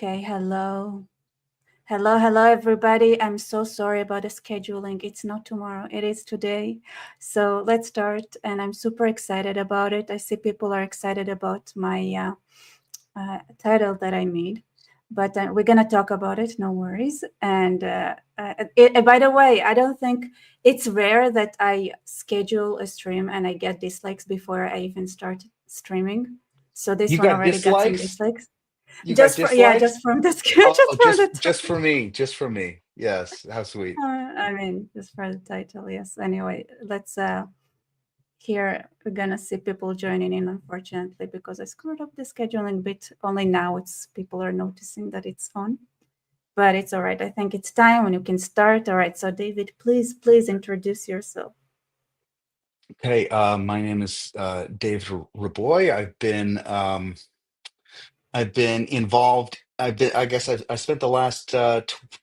Okay, hello. Hello, everybody. I'm so sorry about the scheduling. It's not tomorrow, it is today. So let's start. And I'm super excited about it. I see people are excited about my title that I made, but we're going to talk about it, no worries. And by the way, I don't think it's rare that I schedule a stream and I get dislikes before I even start streaming. So this You one got already got some dislikes? dislikes. You got dislikes? Just from the Oh, just from the just title. for me, just for me. Yes, how sweet. I mean, just for the title, yes. Anyway, let's here we're gonna see people joining in, unfortunately, because I screwed up the scheduling bit. Only now it's people are noticing that it's on. But it's all right. I think it's time when you can start. All right. So David, please introduce yourself. Okay, my name is Dave Reaboi. I've been involved. I guess I spent the last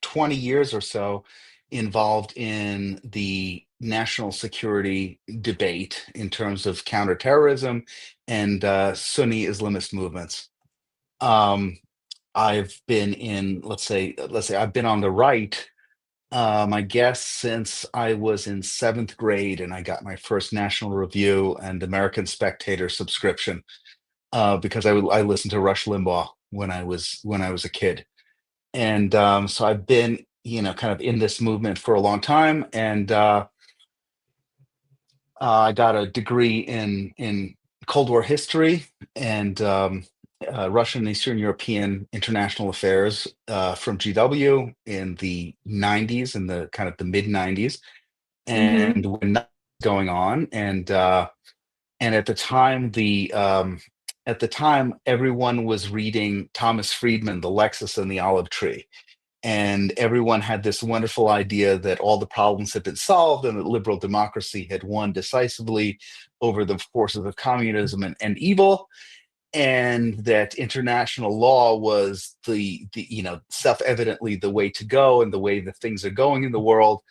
20 years or so involved in the national security debate in terms of counterterrorism and Sunni Islamist movements. Um, I've been in, let's say I've been on the right, I guess since I was in seventh grade and I got my first National Review and American Spectator subscription because I listened to Rush Limbaugh when I was a kid, and so I've been kind of in this movement for a long time, and I got a degree in Cold War history and Russian and Eastern European international affairs from GW in the 90s, in the kind of the mid 90s, Mm-hmm. and when that was going on, and at the time everyone was reading Thomas Friedman, The Lexus and the Olive Tree, and everyone had this wonderful idea that all the problems had been solved and that liberal democracy had won decisively over the forces of communism and evil, and that international law was the self-evidently the way to go and the way that things are going in the world.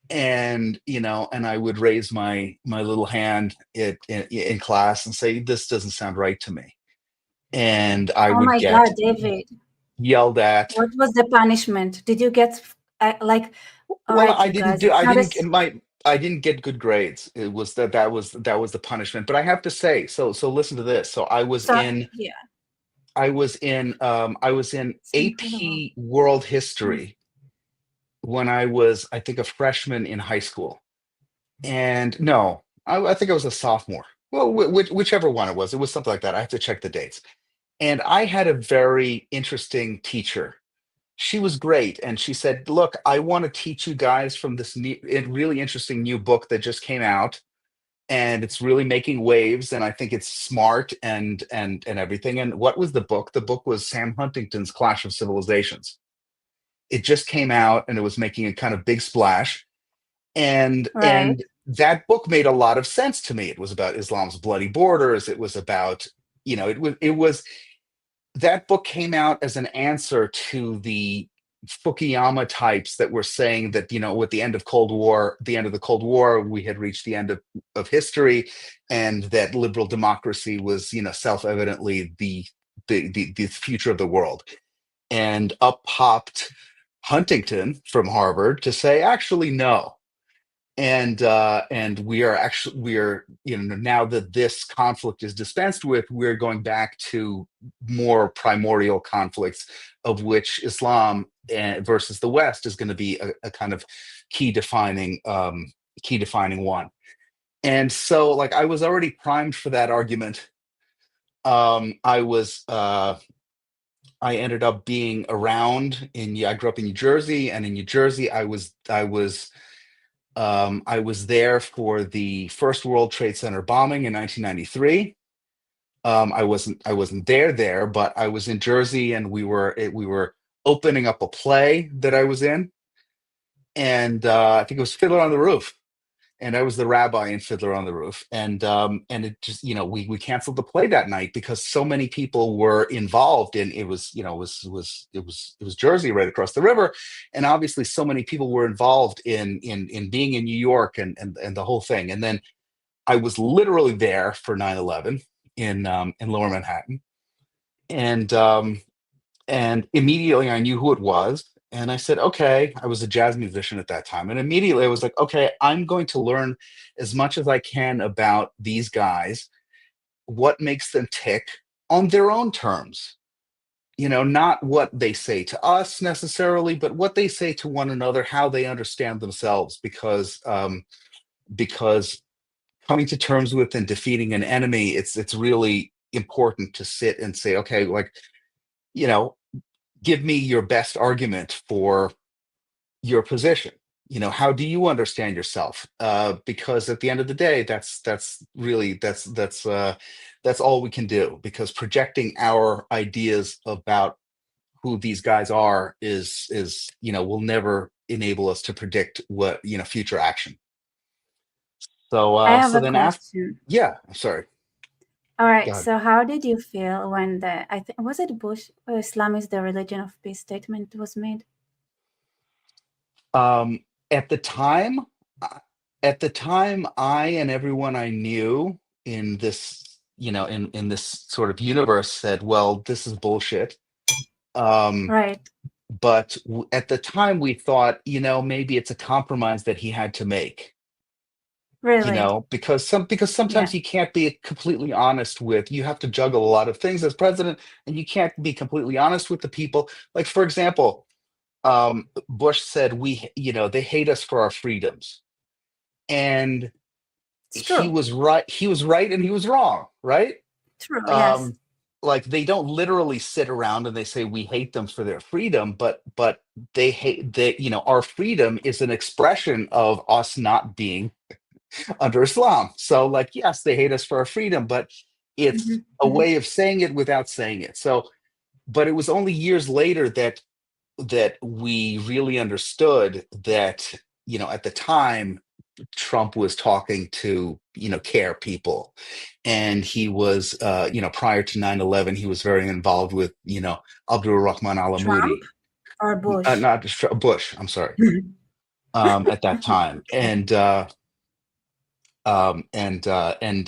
And I would raise my little hand in class and say, this doesn't sound right to me, and I Oh would my get God, David, yelled at. what was the punishment? Did you get like? All Well, right, you guys, it's not as I didn't get good grades. It was that was the punishment. But I have to say, so listen to this. So so. Yeah, I was in it's incredible. AP World Mm. History when I was, I think, a freshman in high school. And no, I think I was a sophomore. Well, whichever one it was something like that. I have to check the dates. And I had a very interesting teacher. She was great, and she said, "Look, I want to teach you guys from this really interesting new book that just came out, and it's really making waves, and I think it's smart and everything." And what was the book? The book was Sam Huntington's Clash of Civilizations. It just came out, and it was making a kind of big splash, and Right. and that book made a lot of sense to me. It was about Islam's bloody borders. It was about, it was that book came out as an answer to the Fukuyama types that were saying that, with the end of the Cold War, we had reached the end of history, and that liberal democracy was, self-evidently the future of the world. And up popped Huntington from Harvard to say, actually, no. And we are, now that this conflict is dispensed with, we're going back to more primordial conflicts, of which Islam versus the West is going to be a kind of key defining key defining one. And so, like, I was already primed for that argument. I ended up being around I grew up in New Jersey, and in New Jersey I was there for the first World Trade Center bombing in 1993. I wasn't there, but I was in Jersey, and we were opening up a play that I was in, and I think it was Fiddler on the Roof, and I was the rabbi in Fiddler on the Roof, and it just, we canceled the play that night because so many people were involved in it. Was you know it was Jersey, right across the river, and obviously so many people were involved in being in New York, and the whole thing. And then I was literally there for 9/11 in Lower Manhattan, and And immediately I knew who it was. And I said, okay, I was a jazz musician at that time. And immediately I was like, okay, I'm going to learn as much as I can about these guys, what makes them tick on their own terms. Not what they say to us necessarily, but what they say to one another, how they understand themselves, because coming to terms with and defeating an enemy, it's really important to sit and say, okay, like, you know, give me your best argument for your position. How do you understand yourself? Because at the end of the day, that's really that's all we can do, because projecting our ideas about who these guys are is will never enable us to predict what future action. So I have so a then after, question. yeah, I'm sorry. All right. God. So, how did you feel when the I think was it Bush Islam is the religion of peace statement was made? Um, at the time, uh, I and everyone I knew in this, in this sort of universe said, "Well, this is bullshit." Um, Right. but at the time, we thought, maybe it's a compromise that he had to make. Really? Because Yeah. sometimes you can't be completely honest with. You have to juggle a lot of things as president, and you can't be completely honest with the people. Like, for example, Bush said, they hate us for our freedoms. And It's true. he was right and he was wrong, right? True. Yes. Um, like, they don't literally sit around and they say we hate them for their freedom, but our freedom is an expression of us not being under Islam. So, like, yes, they hate us for our freedom, but it's Hmm. a Hmm. way of saying it without saying it. So, but it was only years later that we really understood that, at the time, Trump was talking to, care people. And he was, prior to 9/11, he was very involved with, Abdul Rahman Al Trump Amoudi, or Bush? not Bush, I'm sorry, at that time. Okay. And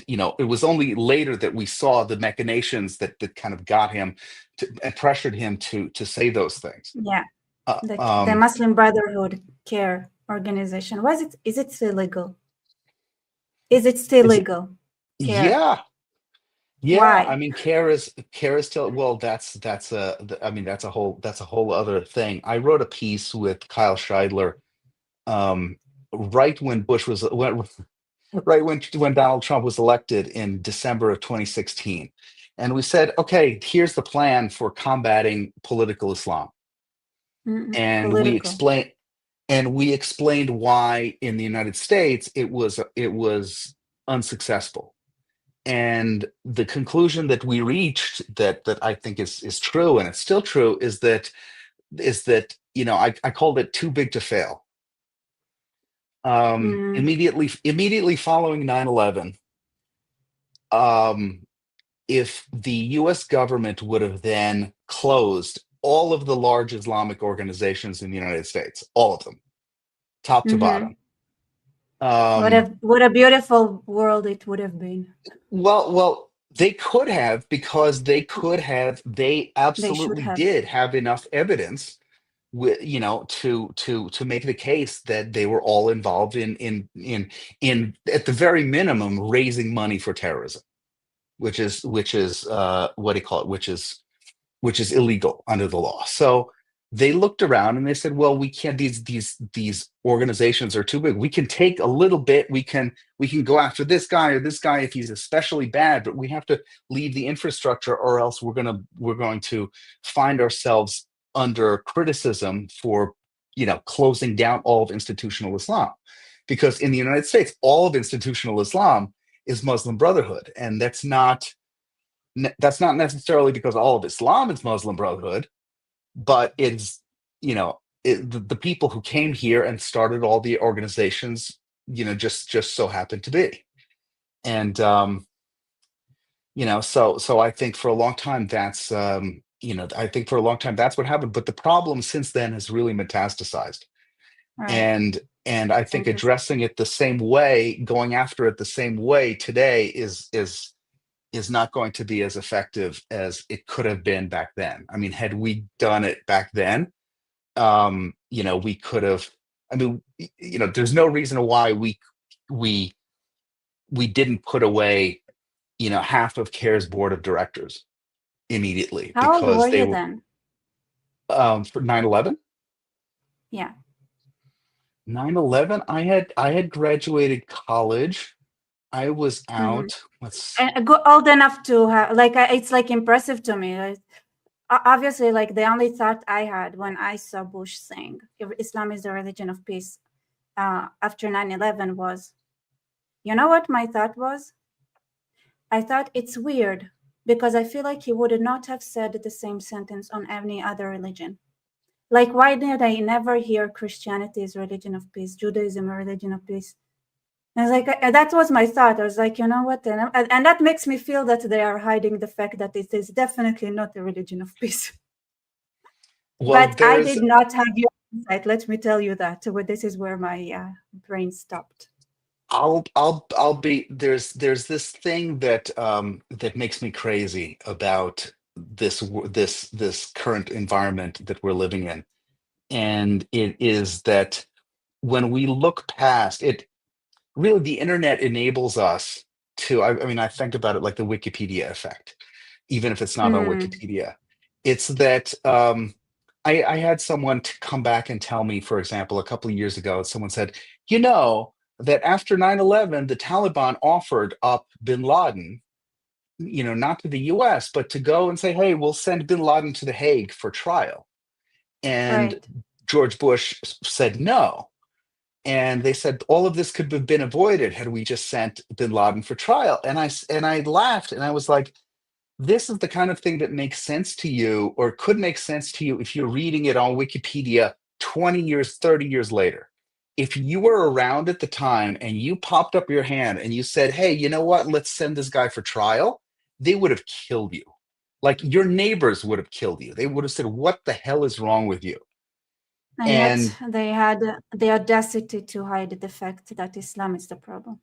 it was only later that we saw the machinations that kind of got him and pressured him to say those things. Yeah. Uh, The Muslim Brotherhood Care organization. Was it? Is it still legal? Is it still is it, legal? Care. yeah. Yeah, I Why? mean, care is still, well, I mean, that's a whole other thing. I wrote a piece with Kyle Scheidler, um, right when right when Donald Trump was elected in December of 2016, and we said, okay, here's the plan for combating political Islam, Mm-mm. and Political. we explained why in the United States it was unsuccessful. And the conclusion that we reached, that I think is true, and it's still true, is that I called it too big to fail. Mm. Immediately following 9/11, um, if the U.S. government would have then closed all of the large Islamic organizations in the United States, all of them, top to Mm-hmm. bottom. Um, What a beautiful world it would have been. well, they could have, because they They should absolutely have. did have enough evidence to make the case that they were all involved in at the very minimum raising money for terrorism, which is what do you call it, which is illegal under the law. So they looked around and they said, well, we can't, these organizations are too big. We can take a little bit, we can go after this guy or this guy if he's especially bad, but we have to leave the infrastructure, or else we're going to find ourselves under criticism for closing down all of institutional Islam. Because in the United States, all of institutional Islam is Muslim Brotherhood, and that's not necessarily because all of Islam is Muslim Brotherhood, but it's the people who came here and started all the organizations, just so happened to be. And so I think for a long time that's what happened. But the problem since then has really metastasized. Right. And I It's think interesting. addressing it the same way, going after it the same way today, is is not going to be as effective as it could have been back then. I mean, had we done it back then, we could have. I mean, there's no reason why we we didn't put away, half of CARE's board of directors immediately How old were because they you were then? for 9/11. Yeah. 9/11, I had graduated college. I was Mm-hmm. out. Let's And old enough to have, like, it's like impressive to me. Like, obviously, like the only thought I had when I saw Bush saying Islam is the religion of peace after 9/11 was, you know what my thought was? I thought it's weird because I feel like he would not have said the same sentence on any other religion. Like, why did I never hear Christianity is religion of peace, Judaism a religion of peace? I was like, that was my thought. I was like, you know what? And that makes me feel that they are hiding the fact that it is definitely not a religion of peace. well, But I there's did not have your insight. Let me tell you that. So this is where my brain stopped. I'll be there's this thing that makes me crazy about this current environment that we're living in, and it is that when we look past it, really the internet enables us to, I mean, I think about it like the Wikipedia effect, even if it's not on Mm, Wikipedia. It's that I had someone to come back and tell me, for example, a couple of years ago, someone said, that after 9/11, the Taliban offered up bin Laden, not to the US, but to go and say, hey, we'll send bin Laden to The Hague for trial. And right. George Bush said no. And they said all of this could have been avoided had we just sent bin Laden for trial. And I laughed and I was like, this is the kind of thing that makes sense to you, or could make sense to you if you're reading it on Wikipedia 20 years, 30 years later. If you were around at the time and you popped up your hand and you said, hey, you know what? Let's send this guy for trial, they would have killed you. Like your neighbors would have killed you. They would have said, what the hell is wrong with you? And yet And they had the audacity to hide the fact that Islam is the problem.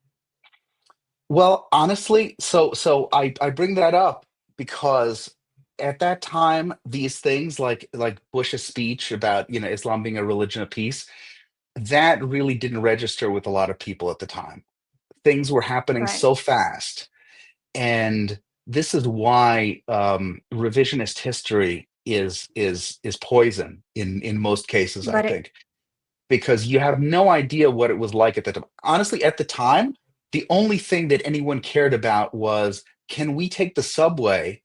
well, honestly, so I bring that up because at that time, these things like Bush's speech about, Islam being a religion of peace, that really didn't register with a lot of people at the time. Things were happening Right. so fast, and this is why revisionist history is poison in most cases, I But it, think, because you have no idea what it was like at the time. Honestly, at the time, the only thing that anyone cared about was, can we take the subway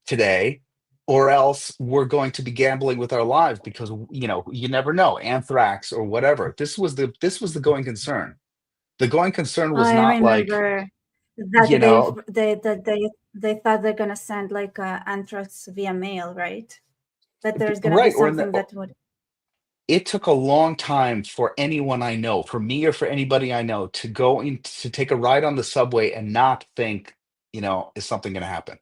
today, or else we're going to be gambling with our lives because you never know, anthrax or whatever. This was the going concern. The going concern was I not like, remember that you know, they thought they're gonna send like anthrax via mail, right? That there's gonna be right, or in the something that would. it took a long time for anyone I know, for me or for anybody I know, to go in to take a ride on the subway and not think, is something going to happen?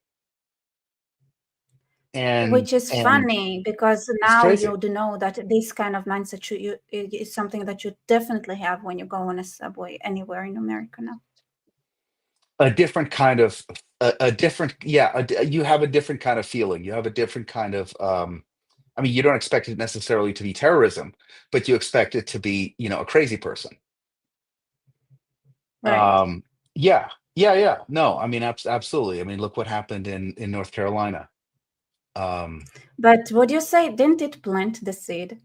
And Which is and funny because it's now crazy. you do know that this kind of mindset is something that you definitely have when you go on a subway anywhere in America now. A different kind of a different, yeah, you have a different kind of feeling. You have a different kind of I mean, you don't expect it necessarily to be terrorism, but you expect it to be, a crazy person. Right. Yeah. Yeah, yeah. No, I mean, absolutely. I mean, look what happened in North Carolina. Um, But would you say didn't it plant the seed?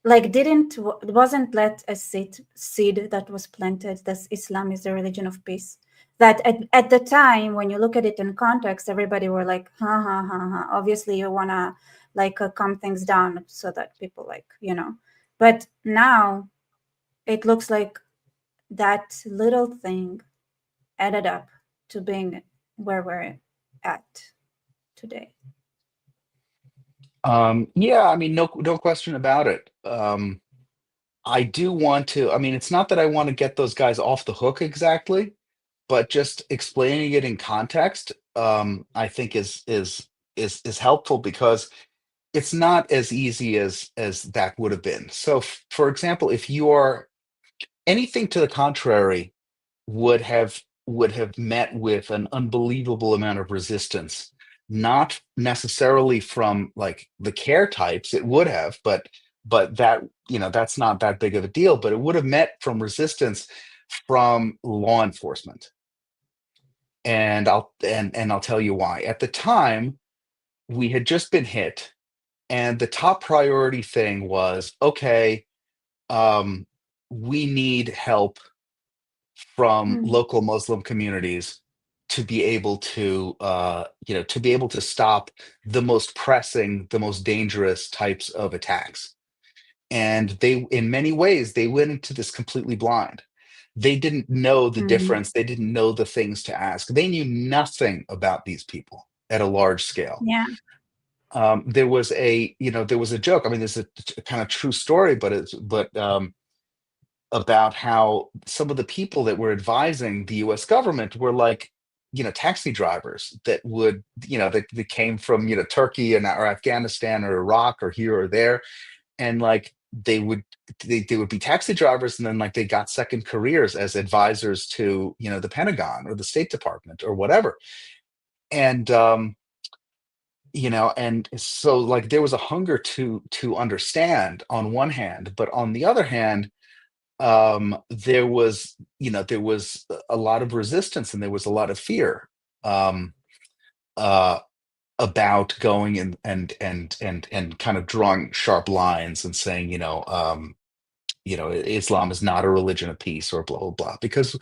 Like didn't wasn't that a seed that was planted that Islam is the religion of peace? That at the time when you look at it in context, everybody were like, ha ha ha ha. Obviously, you wanna like calm things down so that people like But now it looks like that little thing added up to being where we're at today. yeah, I mean, no question about it. I do want to, I mean, it's not that I want to get those guys off the hook exactly, but just explaining it in context, I think is helpful because it's not as easy as that would have been. So, for example, if you are anything to the contrary would have would have met with an unbelievable amount of resistance, not necessarily from like the care types. It would have, but that, that's not that big of a deal, but it would have met from resistance from law enforcement. And I'll tell you why. At the time, we had just been hit, and the top priority thing was, okay, um, we need help from Mm. local Muslim communities to be able to, to be able to stop the most pressing, the most dangerous types of attacks. And they, in many ways, they went into this completely blind. They didn't know the Mm. difference. They didn't know the things to ask. They knew nothing about these people at a large scale. Yeah. There was there was a joke. I mean, this is a kind of true story, but about how some of the people that were advising the US government were like, taxi drivers that would, that came from, Turkey and or Afghanistan or Iraq or here or there. And like they would be taxi drivers, and then like they got second careers as advisors to, the Pentagon or the State Department or whatever. And and so like there was a hunger to understand on one hand, but on the other hand, there was a lot of resistance, and there was a lot of fear, um uh about going and kind of drawing sharp lines and saying, Islam is not a religion of peace or blah blah blah, because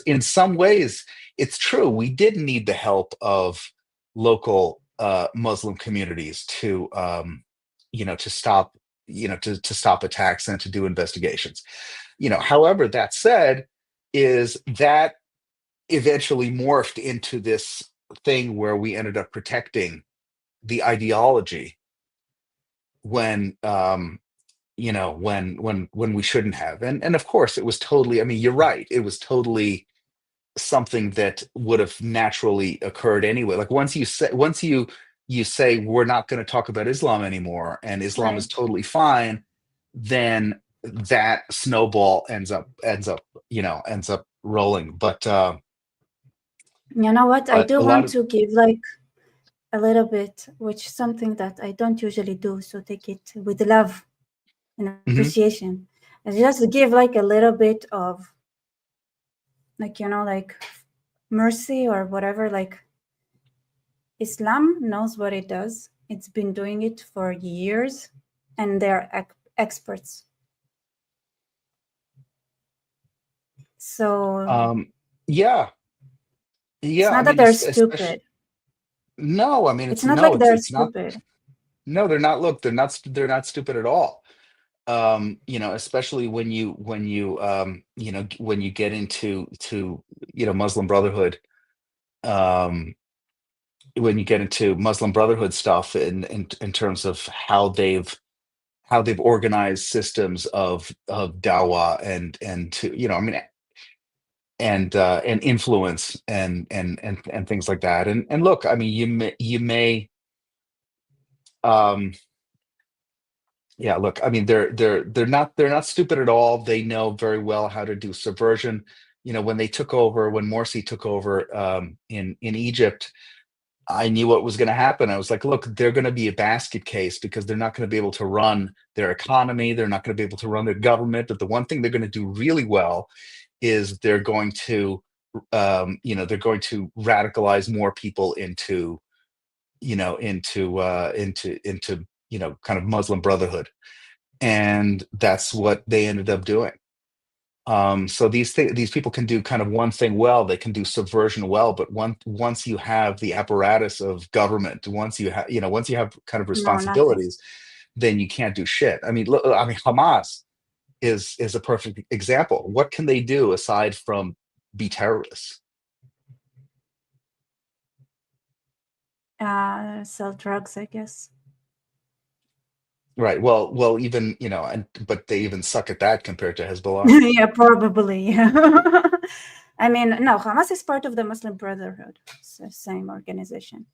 in some ways it's true, we did need the help of local Muslim communities to, to stop, to stop attacks and to do investigations. However, that said, is that eventually morphed into this thing where we ended up protecting the ideology when, when we shouldn't have. And of course it was totally, I mean, you're right, it was totally something that would have naturally occurred anyway. Like once you say we're not going to talk about Islam anymore and Islam is Right. totally fine, then that snowball ends up rolling. But You know what? I do a lot want of to give like a little bit, which something that I don't usually do. So take it with love and Mhm. appreciation. And just give like a little bit of like, like mercy or whatever. Like Islam knows what it does. It's been doing it for years, and they're experts. So um yeah, it's yeah, I not that mean, they're especially, stupid. no, I mean, It's not like they're it's not. stupid. No, they're not. Look, they're not stupid at all. Especially when you get into to Muslim Brotherhood, um when you get into Muslim Brotherhood stuff in terms of how they've organized systems of dawah and to, I mean, and influence and things like that. And look, I mean, you may um yeah, look, I mean, they're not stupid at all. They know very well how to do subversion. When they took over, when Morsi took over, in Egypt, I knew what was going to happen. I was like, look, they're going to be a basket case because they're not going to be able to run their economy. They're not going to be able to run their government. But the one thing they're going to do really well is they're going to radicalize more people into kind of Muslim Brotherhood, and that's what they ended up doing. So these people can do kind of one thing well. They can do subversion well, but once you have the apparatus of government, once you have kind of No, nothing. responsibilities, then you can't do shit. I mean, look, I mean, Hamas is a perfect example. What can they do aside from be terrorists? Sell drugs, I guess. Right. Well, even, and but they even suck at that compared to Hezbollah. Yeah, probably. I mean, no, Hamas is part of the Muslim Brotherhood, so same organization.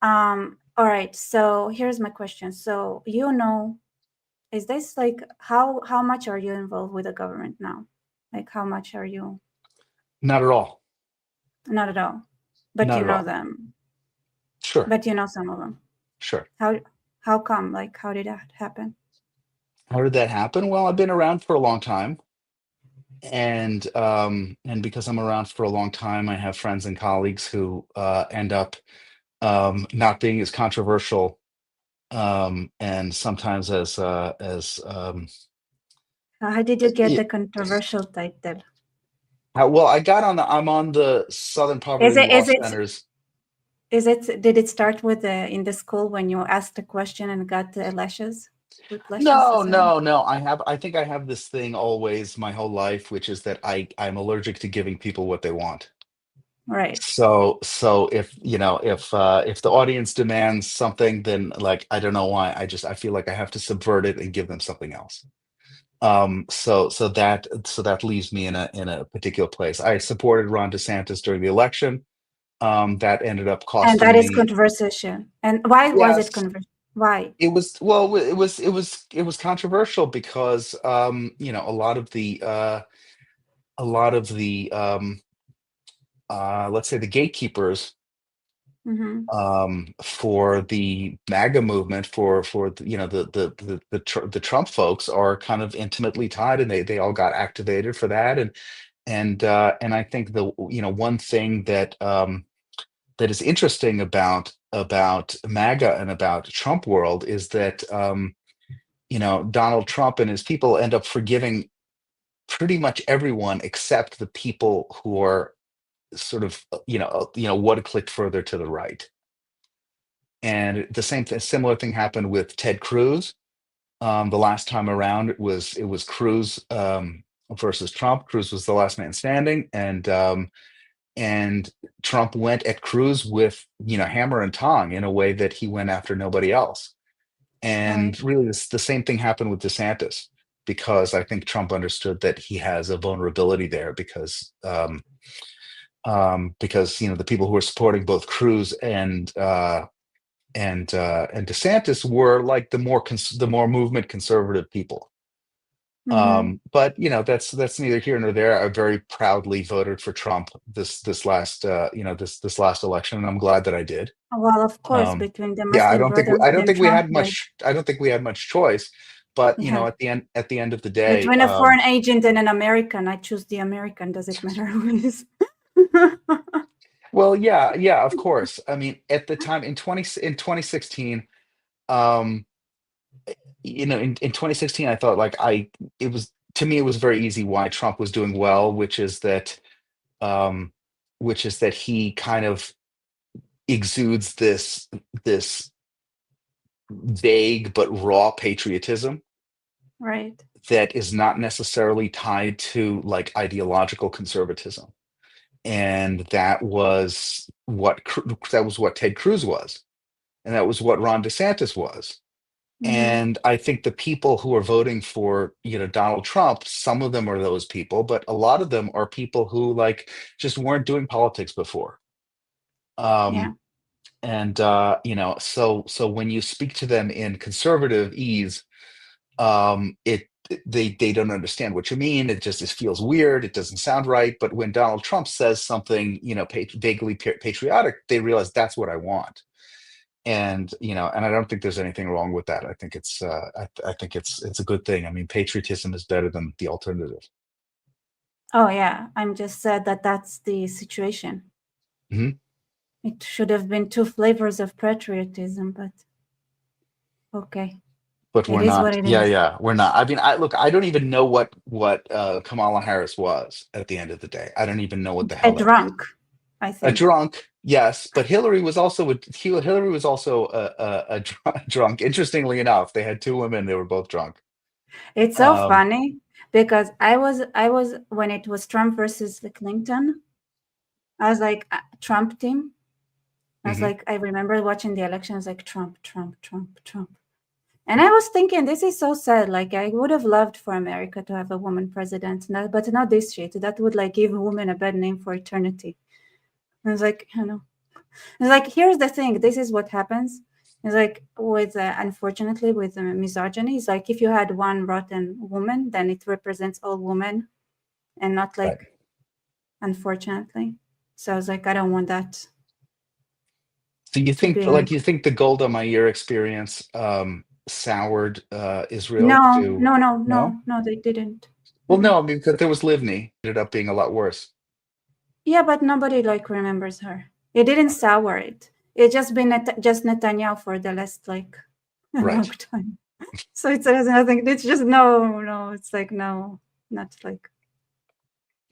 All right. So here's my question. So is this like how much are you involved with the government now? Like how much are you? Not at all. Not at all. But Not you at know all. them. Sure, But you know some of them. sure. How come? Like, how did that happen? How did that happen? Well, I've been around for a long time, and because I'm around for a long time, I have friends and colleagues who end up not being as controversial, and sometimes as How did you get y- the controversial title? well, I'm on the Southern Is Poverty it Law is it Center's. is it did it start with in the school when you asked a question and got lashes? Whiplashes, No, is that it? no, no. I think I have this thing always my whole life, which is that I'm allergic to giving people what they want. Right. So if the audience demands something, then like I don't know why, I feel like I have to subvert it and give them something else. So that leaves me in a particular place. I supported Ron DeSantis during the election. That ended up And that costing is me. conversation. And why was it Yes, controversial? Why? it was, well, it was controversial because a lot of the let's say the gatekeepers Mm-hmm. for the MAGA movement, for the Trump folks are kind of intimately tied, and they all got activated for that, and I think the one thing that is interesting about MAGA and about Trump world is that Donald Trump and his people end up forgiving pretty much everyone except the people who are sort of one click further to the right. And similar thing happened with Ted Cruz. The last time around, it was Cruz versus Trump. Cruz was the last man standing, and Trump went at Cruz with hammer and tong in a way that he went after nobody else. Right. And really, the same thing happened with DeSantis, because I think Trump understood that he has a vulnerability there, because the people who are supporting both Cruz and DeSantis were like the more movement conservative people. Mm-hmm. But that's neither here nor there. I very proudly voted for Trump this last election, and I'm glad that I did. Well, of course, Um, between the yeah, Muslim Brotherhood and Trump, like I don't think we had much choice. But yeah. at the end of the day, Between a foreign agent and an American, I choose the American. Does it matter who it is? well, yeah, of course. I mean, at the time in 2016, um, in 2016, I thought like it was to me it was very easy why Trump was doing well, um, which is that he kind of exudes this vague but raw patriotism Right. that is not necessarily tied to like ideological conservatism. And that was what Ted Cruz was, and that was what Ron DeSantis was. Mm-hmm. And I think the people who are voting for, Donald Trump, some of them are those people, but a lot of them are people who like just weren't doing politics before. Yeah. Um, and so when you speak to them in conservative ease, they don't understand what you mean. It feels weird. It doesn't sound right. But when Donald Trump says something, vaguely patriotic, they realize that's what I want. And I don't think there's anything wrong with that. I think I think it's a good thing. I mean, patriotism is better than the alternative. Oh, yeah. I'm just sad that that's the situation. Mhm. It should have been two flavors of patriotism, but okay. But It we're is what not. it Yeah, is. yeah, we're not. I mean, I don't even know what Kamala Harris was at the end of the day. I don't even know what the A hell that is. drunk, I A think. drunk, yes, but Hillary was also a drunk. Interestingly enough, they had two women. They were both drunk. It's so Um, funny because I was when it was Trump versus the Clinton, I was like Trump team. I was mhm. like, I remember watching the election. I was like, Trump, Trump, Trump, Trump. And I was thinking, this is so sad. Like, I would have loved for America to have a woman president, but not this shit. That would like give women a bad name for eternity. I was like, it's like, here's the thing. This is what happens. It's like with, unfortunately, with misogyny. It's like if you had one rotten woman, then it represents all women, and not Right. like, unfortunately. So I was like, I don't want that So you to be think, like. like, you think the Golda Meir experience soured Israel No, to no, no, no? no, no, they didn't. Well, Mm-mm. no, I mean, because there was Livni, ended up being a lot worse. Yeah, but nobody like remembers her. It didn't sour it. It just been just Netanyahu for the last like a long Right, time. So it has nothing. It's just no, no. It's like no, not like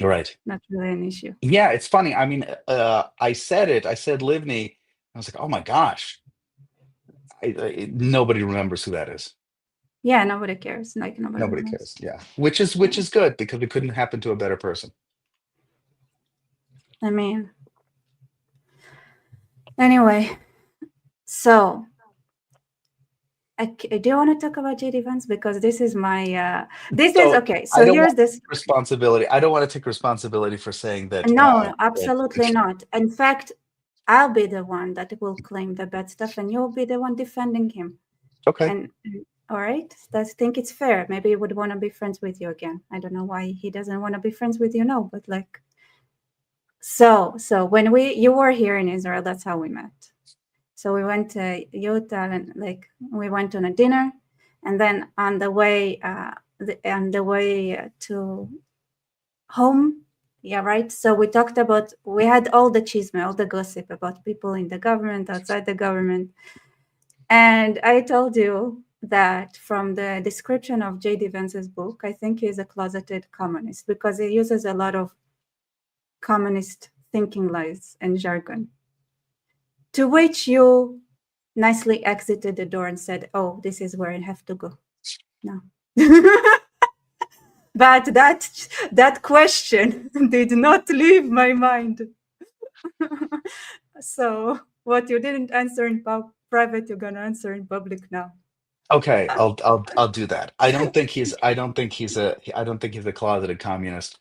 right. not really an issue. Yeah, it's funny. I mean, I said it. I said Livni. I was like, oh my gosh, nobody remembers who that is. Yeah, nobody cares. Like nobody Nobody remembers. cares. Yeah, which is good because it couldn't happen to a better person. I mean, anyway. So I do want to talk about JD Vance because this is my this is So okay. I So don't want here's this. responsibility. I don't want to take responsibility for saying that. No, That absolutely not. In fact, I'll be the one that will claim the bad stuff, and you'll be the one defending him. okay. And all right, I think it's fair. Maybe he would want to be friends with you again. I don't know why he doesn't want to be friends with you now, but like, so when you were here in Israel, that's how we met. So we went to Utah and like we went on a dinner, and then on the way, to home. Yeah, right. So we talked about, we had all the chisme, all the gossip about people in the government, outside the government. And I told you that from the description of JD Vance's book, I think he's a closeted communist because he uses a lot of communist thinking lies and jargon. To which you nicely exited the door and said, "Oh, this is where I have to go." No. But that question did not leave my mind. So what you didn't answer in private, you're gonna answer in public now. Okay, I'll do that. I don't think he's a closeted communist.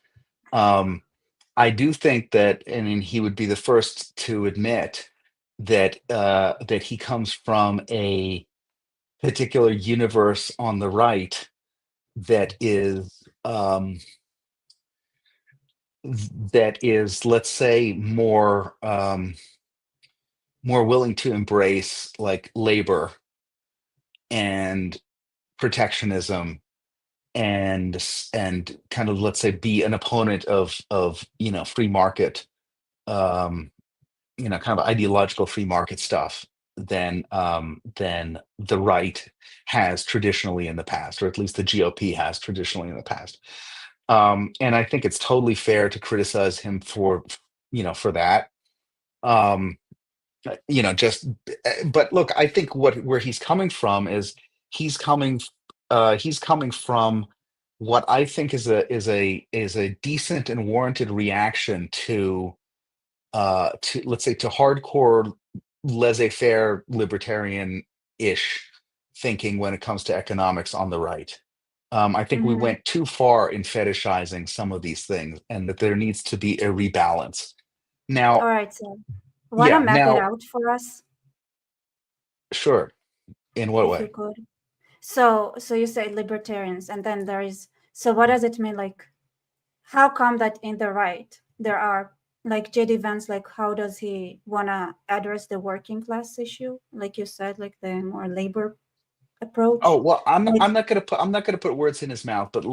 Um, I do think that, I mean, he would be the first to admit that that he comes from a particular universe on the right that is let's say, more willing to embrace like labor and protectionism and kind of, let's say, be an opponent of free market, um kind of ideological free market stuff than the right has traditionally in the past, or at least the GOP has traditionally in the past. And I think it's totally fair to criticize him for that. Um, just but look, I think where he's coming from is he's coming he's coming from what I think is a decent and warranted reaction to, let's say, to hardcore laissez-faire libertarian ish thinking when it comes to economics on the right. I think we Mhm. went too far in fetishizing some of these things, and that there needs to be a rebalance. All Now, right, so wanna yeah, map it now, out for us, sure. In what if you way? could? So you say libertarians, and then there is. So what does it mean? Like, how come that in the right there are like JD Vance? Like, how does he wanna address the working class issue? Like you said, like the more labor Oh, approach. well, Like, I'm not gonna put words in his mouth, but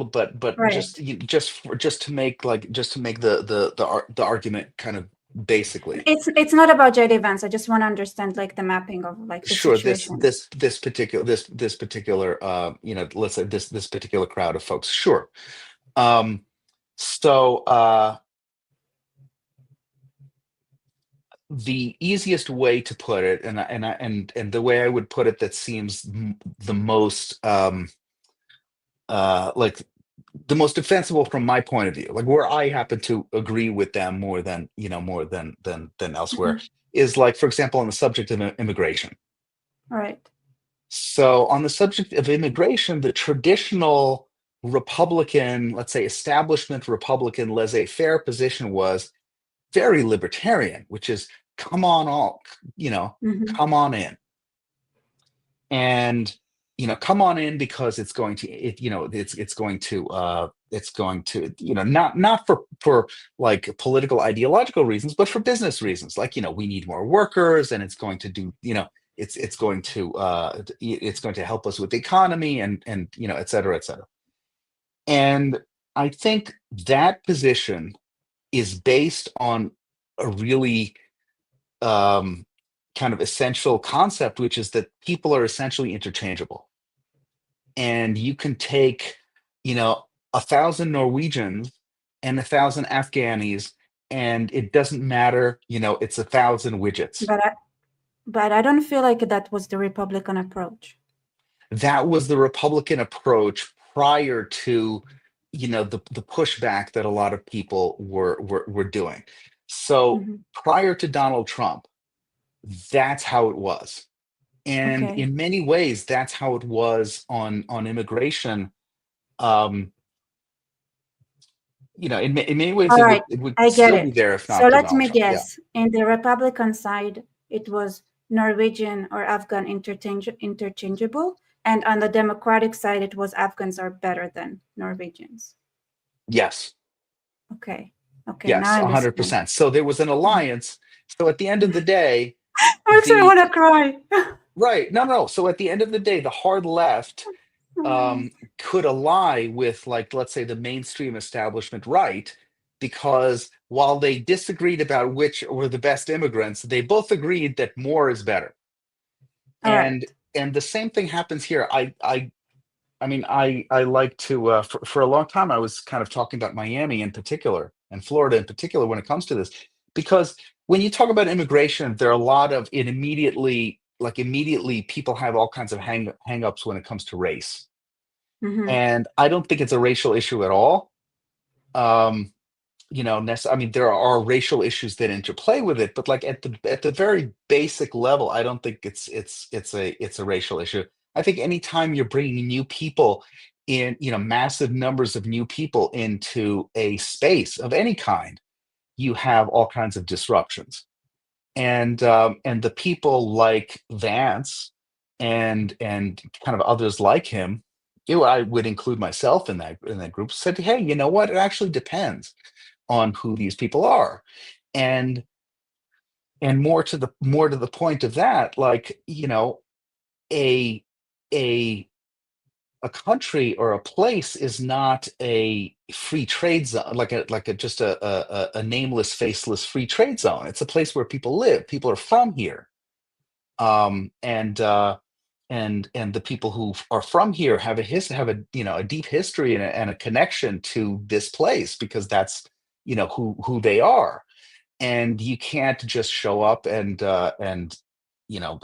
just right. just to make, the argument kind of basically. It's not about JD Vance. I just want to understand like the mapping of like the Sure, situation. this particular, let's say, this particular crowd of folks. Sure. Um, so the easiest way to put it, and the way I would put it that seems the most like the most defensible from my point of view, like where I happen to agree with them more than elsewhere, Mhm. is, like, for example, on the subject of immigration. Right. So, on the subject of immigration, the traditional Republican, let's say, establishment Republican laissez-faire position was very libertarian, which is, come on, all, Hmm. come on in. And, come on in because it's going to, not for like political ideological reasons, but for business reasons. Like, we need more workers, and it's going to do, it's going to help us with the economy, and et cetera, et cetera. And I think that position is based on a really kind of essential concept, which is that people are essentially interchangeable. And you can take, 1,000 Norwegians and 1,000 Afghanis, and it doesn't matter, it's 1,000 widgets. But I don't feel like that was the Republican approach. That was the Republican approach prior to, the pushback that a lot of people were doing. So Mhm. prior to Donald Trump, that's how it was. And Okay. in many ways, that's how it was on immigration. Um, in many ways, All it would right, it would I get still be it. there if So not for let Donald me Trump. Yeah. guess. In the Republican side, it was Norwegian or Afghan interchangeable, and on the Democratic side, it was Afghans are better than Norwegians. Yes. Okay. Okay, now Yes. I a hundred understand. percent. So there was an Mhm. alliance. So at the end of the day, Actually, I the want to cry. right. No, no. So at the end of the day, the hard left Oh, could ally with, like, let's say, the mainstream establishment right, because while they disagreed about which were the best immigrants, they both agreed that more is better. all And right. and the same thing happens here. I mean, I like to, for a long time I was kind of talking about Miami in particular and Florida in particular when it comes to this, because when you talk about immigration, there are a lot of it immediately people have all kinds of hang-ups when it comes to race. Mm-hmm. And I don't think it's a racial issue at all. Um, I mean, there are racial issues that interplay with it, but like at the very basic level, I don't think it's a racial issue. I think anytime you're bringing new people in, massive numbers of new people into a space of any kind, you have all kinds of disruptions. And the people like Vance and kind of others like him, I would include myself in that group, said, hey, you know what? It actually depends on who these people are. And more to the point of that, like, a a a country or a place is not a free trade zone, like a just a nameless, faceless free trade zone. It's a place where people live. People are from here. And the people who are from here have a deep history and a connection to this place, because that's, who they are. And you can't just show up and you know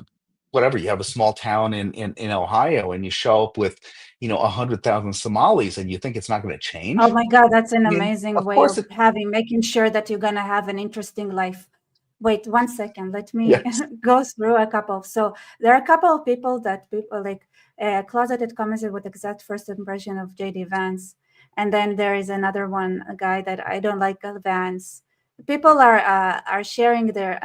whatever. You have a small town in Ohio, and you show up with 100,000 Somalis, and you think it's not going to Oh change. my God, that's an I mean, amazing of way course of it. making sure that you're gonna have an interesting life. Wait 1 second, let me Yes. go through a couple. So there are a couple of people that people like closeted comments with exact first impression of JD Vance, and then there is another one, a guy that I don't like Vance. People are sharing their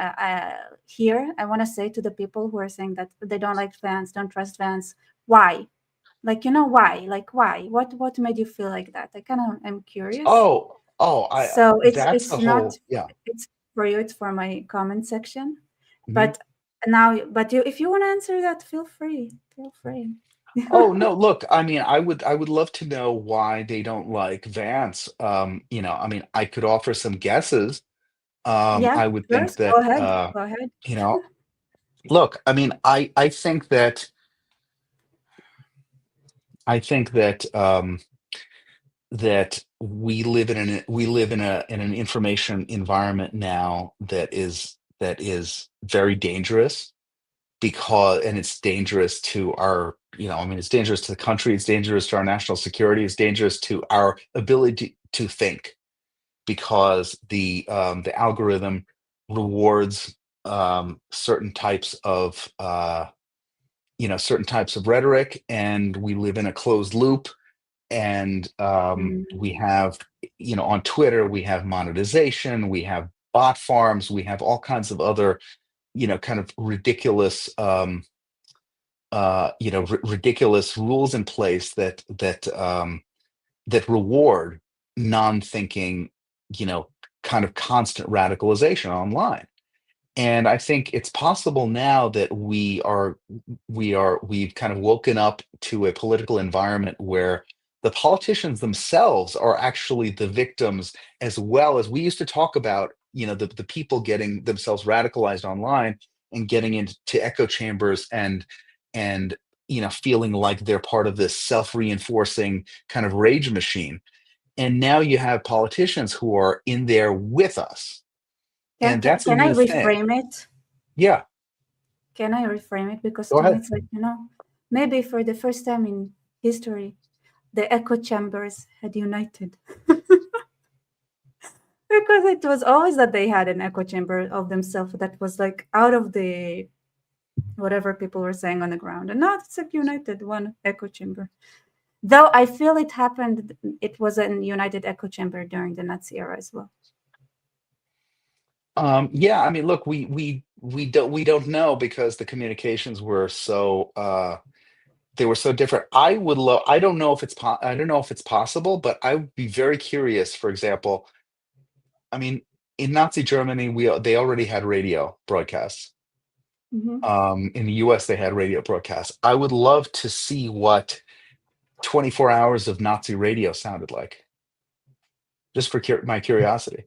here. I want to say to the people who are saying that they don't like Vance, don't trust Vance. Why? Like, why? Like, why? What made you feel like that? I kind of am curious. Oh, So it's that's it's the not whole, yeah. it's for you. It's for my comment section. Mhm. But now, but you, if you want to answer that, feel free. Feel free. Oh no, look, I mean, I would love to know why they don't like Vance. I mean, I could offer some guesses. Yeah, I would think first, go that, ahead. Go ahead. you know, look, I mean, I think that we live in an information environment now that is very dangerous, and it's dangerous to our, I mean, it's dangerous to the country, it's dangerous to our national security, it's dangerous to our ability to think, because the algorithm rewards certain types of rhetoric, and we live in a closed loop. And we Mm, have, on Twitter, we have monetization, we have bot farms, we have all kinds of other, kind of ridiculous ridiculous rules in place that reward non-thinking, you know, kind of constant radicalization online. And I think it's possible now that we've kind of woken up to a political environment where the politicians themselves are actually the victims, as well as we used to talk about, the people getting themselves radicalized online and getting into echo chambers and feeling like they're part of this self-reinforcing kind of rage machine. And now you have politicians who are in there with us, Can, and can, that's a can I new thing. reframe it? Yeah, Can I reframe it? Because go to me, ahead. it's like, maybe for the first time in history, the echo chambers had united. Because it was always that they had an echo chamber of themselves that was like out of the whatever people were saying on the ground. And now it's like united, one echo chamber. Though I feel it was a united echo chamber during the Nazi era as well. Yeah, I mean, look, we don't know because the communications were so they were so different. I don't know if I don't know if it's possible, but I would be very curious. For example, I mean, in Nazi Germany, they already had radio broadcasts. Mm-hmm. In the US, they had radio broadcasts. I would love to see what 24 hours of Nazi radio sounded like, just for my curiosity.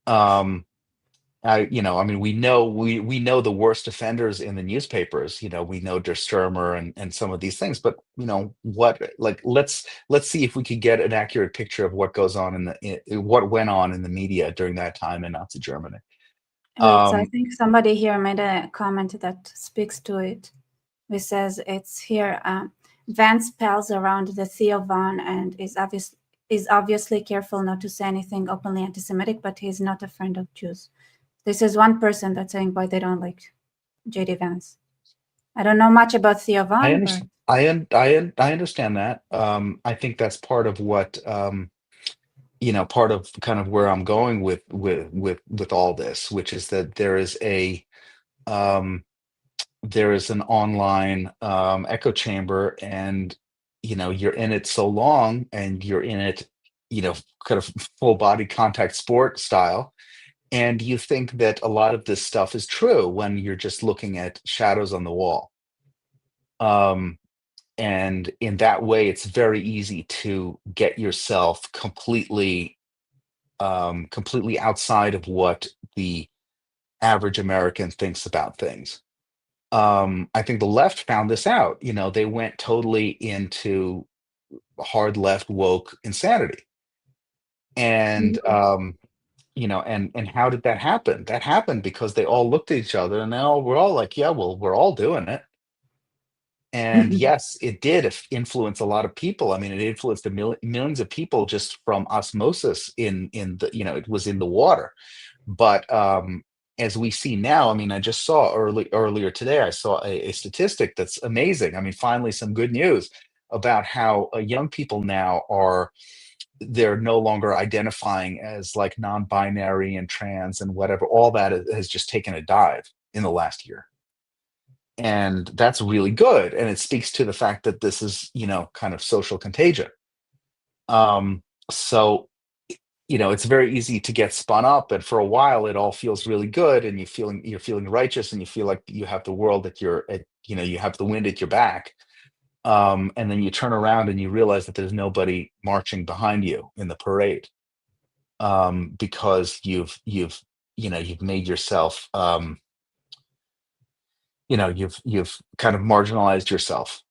Um, I mean, we know the worst offenders in the newspapers. We know Der Stürmer and some of these things, but let's see if we could get an accurate picture of what goes on what went on in the media during that time in Nazi Germany. Wait, so I Um, think somebody here made a comment that speaks to it. It says it's here. Vance pals around the Theo Von and is obviously careful not to say anything openly anti-Semitic, but he's not a friend of Jews. This is one person that's saying why they don't like JD Vance. I don't know much about Theo I Von, but understand. I understand that. I think that's part of what part of kind of where I'm going with all this, which is that um, there is an online echo chamber, and you're in it so long, and you're in it, kind of full body contact sport style, and you think that a lot of this stuff is true when you're just looking at shadows on the wall. Um, and in that way, it's very easy to get yourself completely outside of what the average American thinks about things. I think the left found this out. They went totally into hard left woke insanity. And Mhm. and how did that happen? That happened because they all looked at each other and we're all like, yeah, well, we're all doing it. And yes, it did influence a lot of people. I mean, it influenced millions of people just from osmosis in the, it was in the water. But as we see now, I mean, I just saw earlier today, I saw a statistic that's amazing. I mean, finally, some good news about how young people now they're no longer identifying as like non-binary and trans and whatever. All that has just taken a dive in the last year. And that's really good. And it speaks to the fact that this is, kind of social contagion. Um, so it's very easy to get spun up, and for a while it all feels really good, and you're feeling righteous, and you feel like you have the world at your at you have the wind at your back. And then you turn around and you realize that there's nobody marching behind you in the parade, because you've made yourself, you've kind of marginalized yourself.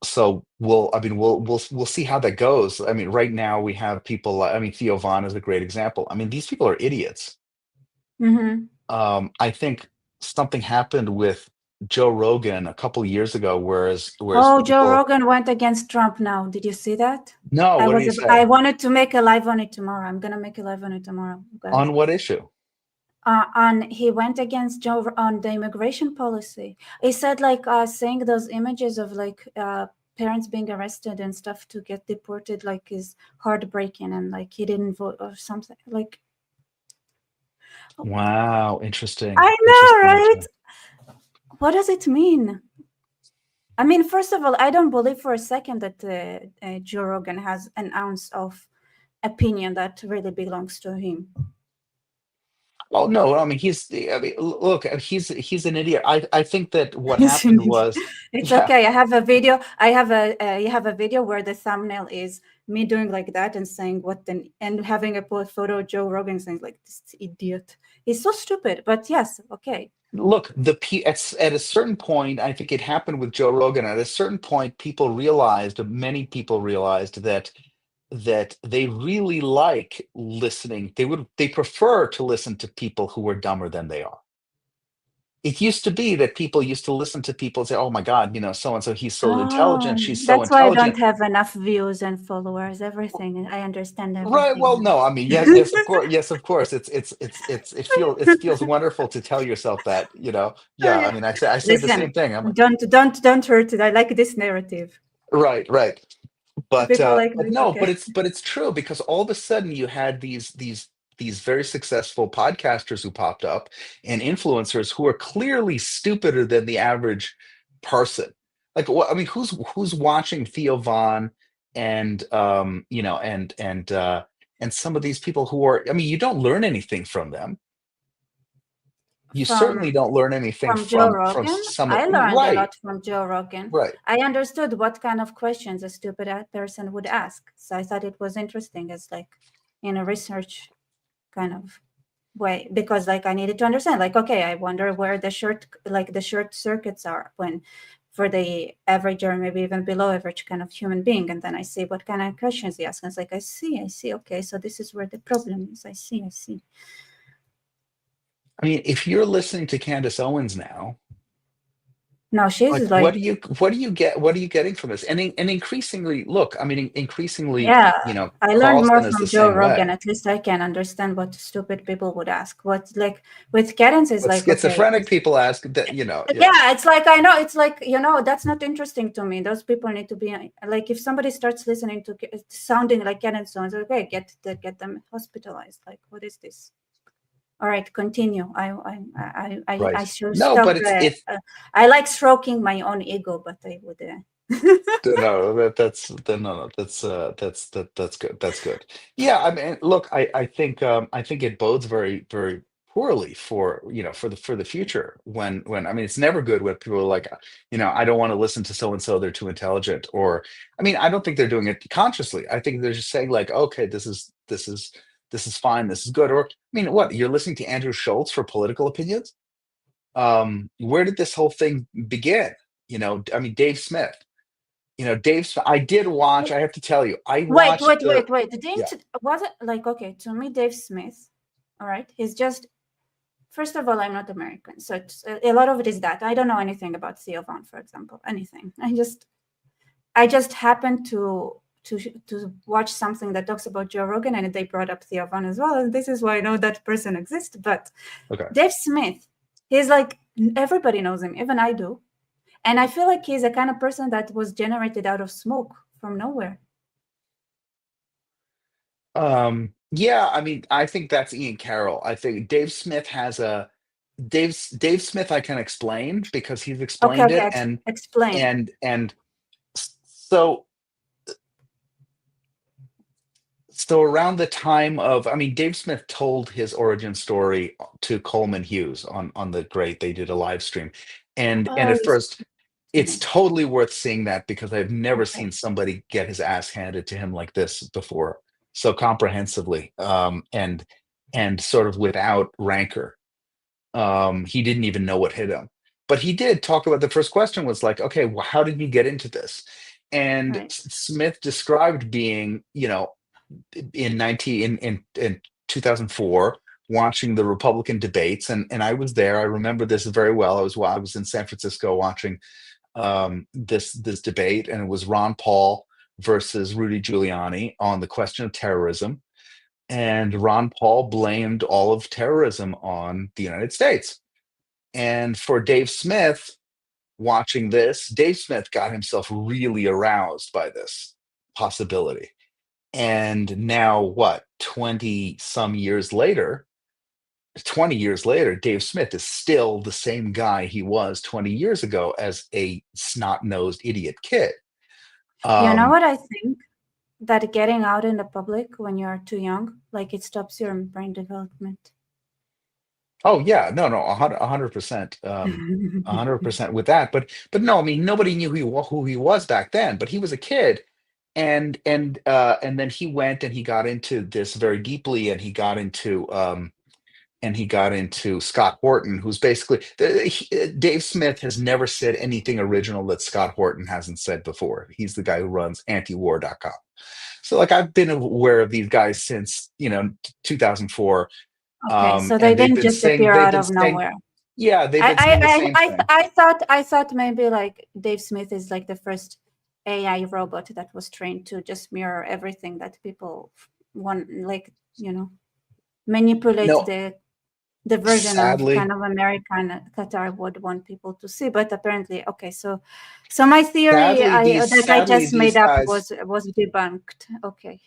So we'll see how that goes. I mean, right now we have people I mean, Theo Von is a great example. I mean, these people are idiots. Mhm. I think something happened with Joe Rogan a couple years ago, whereas Oh, Joe people. Rogan went against Trump now. Did you see that? No, I what did was he I say? wanted to make a live on it tomorrow. I'm gonna make a live on it tomorrow, guys. On what issue? And he went against Joe on the immigration policy. He said like saying those images of like parents being arrested and stuff to get deported like is heartbreaking, and like he didn't vote or something like. Wow, interesting, I know, interesting, right? interesting. What does it mean? I mean, first of all, I don't believe for a second that Joe Rogan has an ounce of opinion that really belongs to him. Well, no, I mean I mean, look, he's an idiot. I think that what Listen, happened was, it's yeah, okay. I have a video. I have a you have a video where the thumbnail is me doing like that and saying what then and having a photo of Joe Rogan saying like this idiot. He's so stupid. But yes, okay. look, at a certain point, I think it happened with Joe Rogan. At a certain point, many people realized that they really like listening. They prefer to listen to people who are dumber than they are. It used to be that people used to listen to people and say, "Oh my God, so and so, he's so intelligent, Oh, she's so that's why I don't intelligent." have enough views and followers. Everything. I understand Right. Well, everything. no, I mean, yes, yes, of course, yes, of course. It feels wonderful to tell yourself that, Oh, yeah. I yeah. mean, I say the Listen, same thing. I'm like, don't hurt it. I like this narrative. right, right. But People like but this. no, Okay. but it's true because all of a sudden you had these very successful podcasters who popped up and influencers who are clearly stupider than the average person. Like what I mean, who's watching Theo Vaughn and and some of these people who are, I mean, you don't learn anything from them. You From certainly don't learn anything Joe from Rogan, some of, I learned a right, lot from Joe Rogan. right. I understood what kind of questions a stupid person would ask. So I thought it was interesting as like in a research kind of way because like I needed to understand like okay, I wonder where the short circuits are when for the average or maybe even below average kind of human being, and then I see what kind of questions he asks. And it's like I see, okay, so this is where the problem is. I see. I mean, if you're listening to Candace Owens now, No, she's like like what are you getting from this? And increasingly, look, I mean, increasingly, yeah, I learned more Carlson is the from Joe same Rogan. way. At least I can understand what stupid people would ask. What like with Cadence is But like, okay, schizophrenic people ask that, yeah. yeah, it's like I know it's like that's not interesting to me. Those people need to be like if somebody starts listening to sounding like Cadence, so okay, get them hospitalized. Like what is this? All right, continue. I Right. should No, stop. but it's I like stroking my own ego, but I would. no, no, that's good. That's good. Yeah, I mean, look, I think it bodes very, very poorly for, for the future when I mean, it's never good when people are like, I don't want to listen to so and so, they're too intelligent, or I mean, I don't think they're doing it consciously. I think they're just saying like, okay, this is fine, this is good. Or I mean, what, you're listening to Andrew Schultz for political opinions? Where did this whole thing begin? I mean, Dave Smith. I did watch, I have to tell you, I Wait, watched wait, the, wait, wait. Didn't yeah, was it like okay to me, Dave Smith? All right, he's just first of all, I'm not American, so a lot of it is that I don't know anything about Theo Von, for example, anything. I just happened to watch something that talks about Joe Rogan, and they brought up Theo Von as well, and this is why I know that person exists. But okay. Dave Smith, he's like everybody knows him, even I do, and I feel like he's a kind of person that was generated out of smoke from nowhere. Yeah, I mean, I think that's Ian Carroll. I think Dave Smith I can explain because he's Okay, explained okay, it. and explain. and so so around the time of, I mean, Dave Smith told his origin story to Coleman Hughes on the Great. They did a live stream, and Oh, at he's first, it's kidding. totally worth seeing that because I've never seen Okay, somebody get his ass handed to him like this before, so comprehensively, and sort of without rancor. He didn't even know what hit him, but he did talk about, the first question was like, okay, well, how did you get into this? And right. Smith described being, in 2004, watching the Republican debates, and I was there. I remember this very well. I was in San Francisco watching this debate, and it was Ron Paul versus Rudy Giuliani on the question of terrorism, and Ron Paul blamed all of terrorism on the United States. And for Dave Smith, watching this, Dave Smith got himself really aroused by this possibility. And now, what, 20 some years later, 20 years later, Dave Smith is still the same guy he was 20 years ago as a snot-nosed idiot kid. You know Um, what I think? That getting out in the public when you're too young, like it stops your brain development. oh yeah, no, no, 100%, 100% with that. But no, I mean, nobody knew who he was back then. But he was a kid, and then he went and he got into this very deeply, and he got into Scott Horton, who's basically Dave Smith has never said anything original that Scott Horton hasn't said before. He's the guy who runs antiwar.com. So like I've been aware of these guys since 2004, Okay, so they and didn't just appear they've out been of saying, nowhere. yeah, they've I been saying the I same I thing. I thought maybe like Dave Smith is like the first AI robot that was trained to just mirror everything that people want, like manipulate No, the version of sadly, kind of American Qatar would want people to see. But apparently, okay, so my theory that I sadly just these made up guys. was debunked. Okay.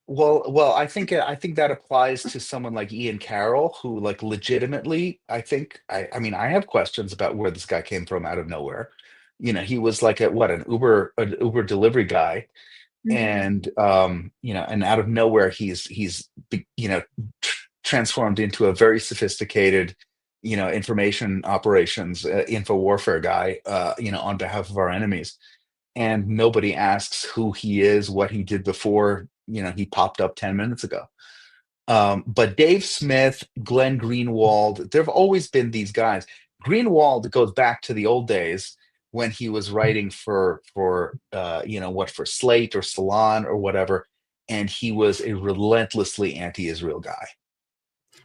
Well, I think that applies to someone like Ian Carroll, who like legitimately, I mean, I have questions about where this guy came from out of nowhere. He was like an Uber delivery guy, Hmm. and and out of nowhere transformed into a very sophisticated, information operations, info warfare guy, on behalf of our enemies. And nobody asks who he is, what he did before, he popped up 10 minutes ago. But Dave Smith, Glenn Greenwald, there have always been these guys. Greenwald goes back to the old days when he was writing for Slate or Salon or whatever, and he was a relentlessly anti-Israel guy.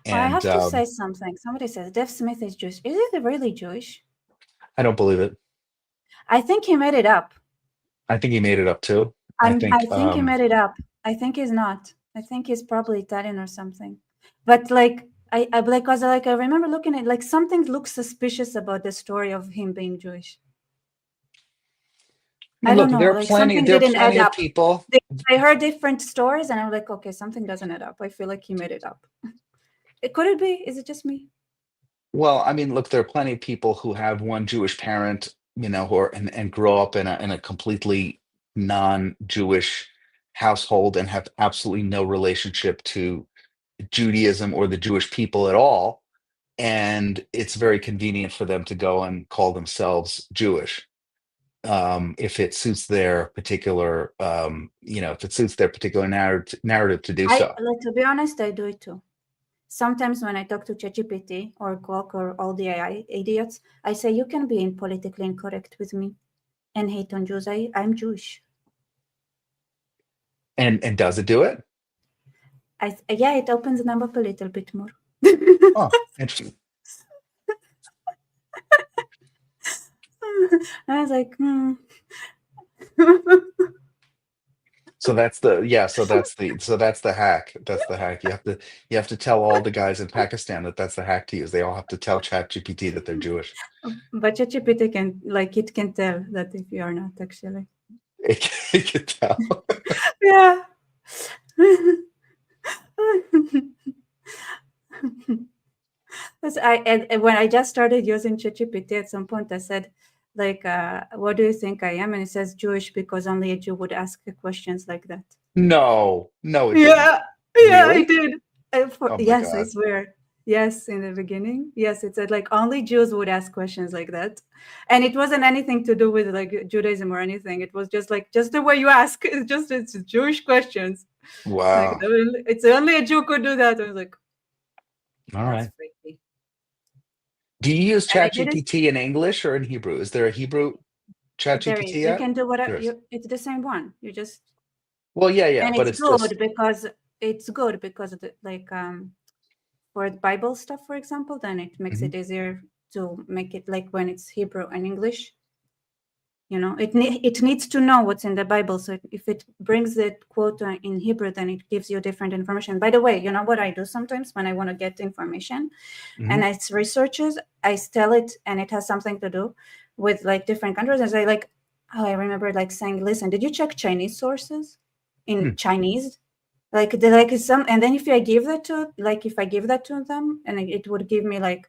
Oh, I And have to say something. Somebody says Dave Smith is Jewish. Is he really Jewish? I don't believe it. I think he made it up. I think he made it up too. I think he made it up. I think he's not. I think he's probably Italian or something. But like I because like I remember looking at like something looks suspicious about the story of him being Jewish. I I mean, look, don't know, like something there are didn't add plenty of up. people. I heard different stories and I'm like, okay, something doesn't add up. I feel like he made it up. Could it be? Is it just me? Well, I mean, look, there are plenty of people who have one Jewish parent, who are and grow up in a completely non-Jewish household and have absolutely no relationship to Judaism or the Jewish people at all. And it's very convenient for them to go and call themselves Jewish, if it suits their particular, if it suits their particular narrative to do so. Like, to be honest, I do it too. Sometimes when I talk to ChatGPT or Grok or all the AI idiots, I say, you can be politically incorrect with me and hate on Jews. I'm Jewish. And does it do it? Yeah, it opens them up a little bit more. Oh, interesting. I was like, So that's the yeah. So that's the hack. That's the hack. You have to tell all the guys in Pakistan that that's the hack to use. They all have to tell ChatGPT that they're Jewish. But ChatGPT it can tell that if you are not actually. It can tell. Yeah. And when I just started using ChatGPT, at some point I said, like, what do you think I am? And it says Jewish because only a Jew would ask questions like that. No, no, it didn't. Yeah, yeah, I Really? did. Oh my Yes, I God. swear. Yes, in the beginning. Yes, it said like only Jews would ask questions like that. And it wasn't anything to do with like Judaism or anything. It was just like just the way you ask. It's Jewish questions. Like Wow. it's only a Jew could do that. I was like, All that's right. freaky. Do you use And I did it. ChatGPT in English or in Hebrew? Is there a Hebrew There ChatGPT is. You yet? can do whatever There is. it's the same one. You just Well, yeah, yeah, and but it's just it's good because of the, like for Bible stuff, for example, then it makes mhm. it easier to make it like when it's Hebrew and English. It needs to know what's in the Bible. So if it brings the quote in Hebrew, then it gives you different information. By the way, you know what I do sometimes when I want to get information and Mhm. it's researches, I tell it and it has something to do with like different countries. And I like, oh, I remember like saying, listen, did you check Chinese sources in Hmm. Chinese? Like the like some, and then if I give that to like if I give that to them, and it would give me like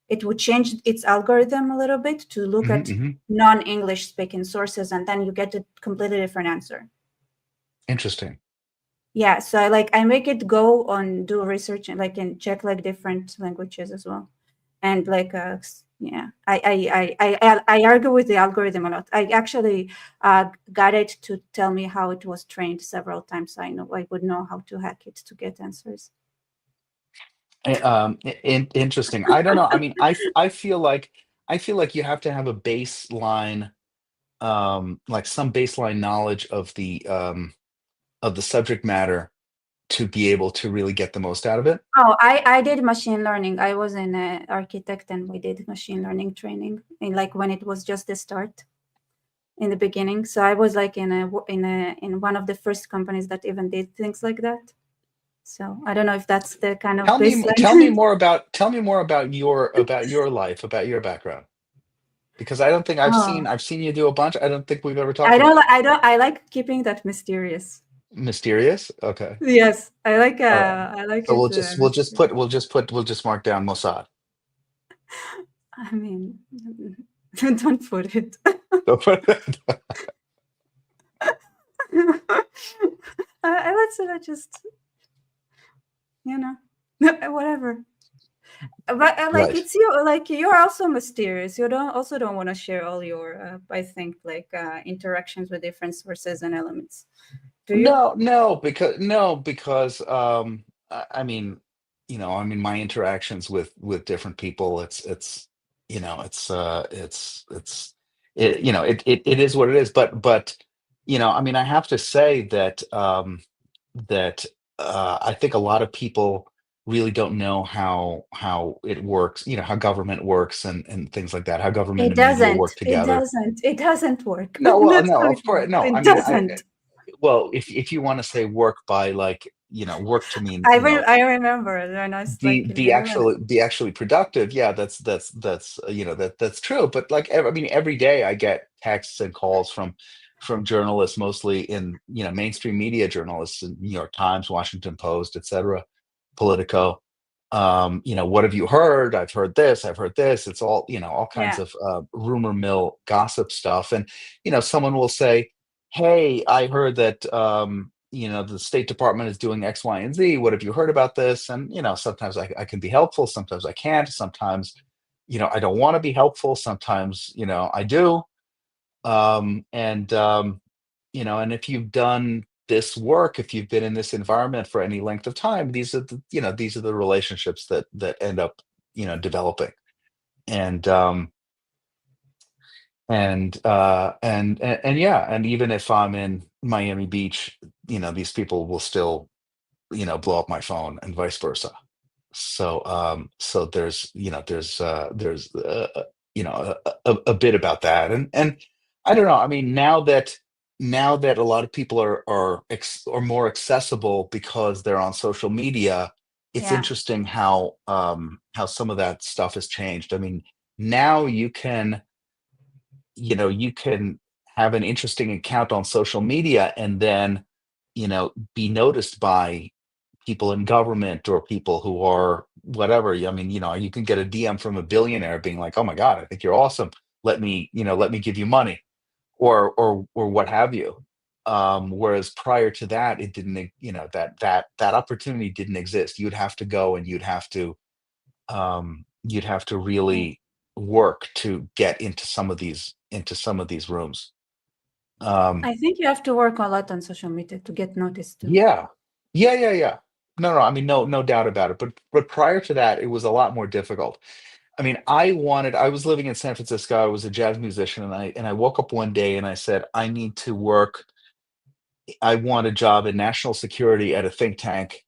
it would change its algorithm a little bit to look Hmm, at hmm. non-English speaking sources, and then you get a completely different answer. Interesting. Yeah, so I make it go on do research and like and check like different languages as well, and like yeah, I argue with the algorithm a lot. I actually got it to tell me how it was trained several times, so I would know how to hack it to get answers. Interesting. I don't know. I mean, I feel like you have to have a baseline, like some baseline knowledge of the subject matter to be able to really get the most out of it. Oh, I did machine learning. I was an architect, and we did machine learning training, and like when it was just the start in the beginning. So I was like in one of the first companies that even did things like that. So I don't know if that's the kind of baseline. Tell me more about your life, about your background. Because I don't think Oh, I've seen you do a bunch. I don't think we've ever talked about it. I don't, I like keeping that mysterious. Mysterious? Okay. Yes, All right. I like So it mysterious. we'll just mark down Mossad. I mean, don't put it. Let's just, you know, whatever. But like Right. it's you, like you're also mysterious. You don't want to share all your, I think, like interactions with different sources and elements. Do you? No, because I mean, I mean my interactions with different people, it is what it is. But I mean, I have to say that that I think a lot of people really don't know how it works, how government works and things like that, how government It and media doesn't. work It together. doesn't. It doesn't work. No, well, That's no, how of it course, works. no. I It mean, doesn't. well, if you want to say work by like, work to mean, I remember when I was like in be Iran. actually productive. Yeah, that's that's true. But like, I mean, every day I get texts and calls from journalists, mostly in mainstream media journalists, in New York Times, Washington Post, etc., Politico. What have you heard? I've heard this. I've heard this. It's all all kinds Yeah, of rumor mill gossip stuff, and someone will say, "Hey, I heard that the State Department is doing X, Y, and Z. What have you heard about this?" And sometimes I can be helpful, sometimes I can't, sometimes I don't want to be helpful, sometimes I do. And if you've done this work, if you've been in this environment for any length of time, these are the relationships that end up developing. And um and uh and and, and yeah, and even if I'm in Miami Beach, these people will still blow up my phone, and vice versa. So there's a bit about that, and I don't know. I mean, now that a lot of people are more accessible because they're on social media, it's yeah. interesting how some of that stuff has changed. I mean, now you can have an interesting account on social media and then be noticed by people in government or people who are whatever. I mean, you can get a DM from a billionaire being like, "Oh my God, I think you're awesome. Let me give you money," or what have you. Whereas prior to that, it didn't, that opportunity didn't exist. You'd have to go and you'd have to really work to get into some of these rooms. Um, I think you have to work a lot on social media to get noticed too. Yeah. Yeah. No, I mean, no doubt about it, but prior to that, it was a lot more difficult. I mean, I was living in San Francisco, I was a jazz musician, and I woke up one day and I said, I want a job in national security at a think tank,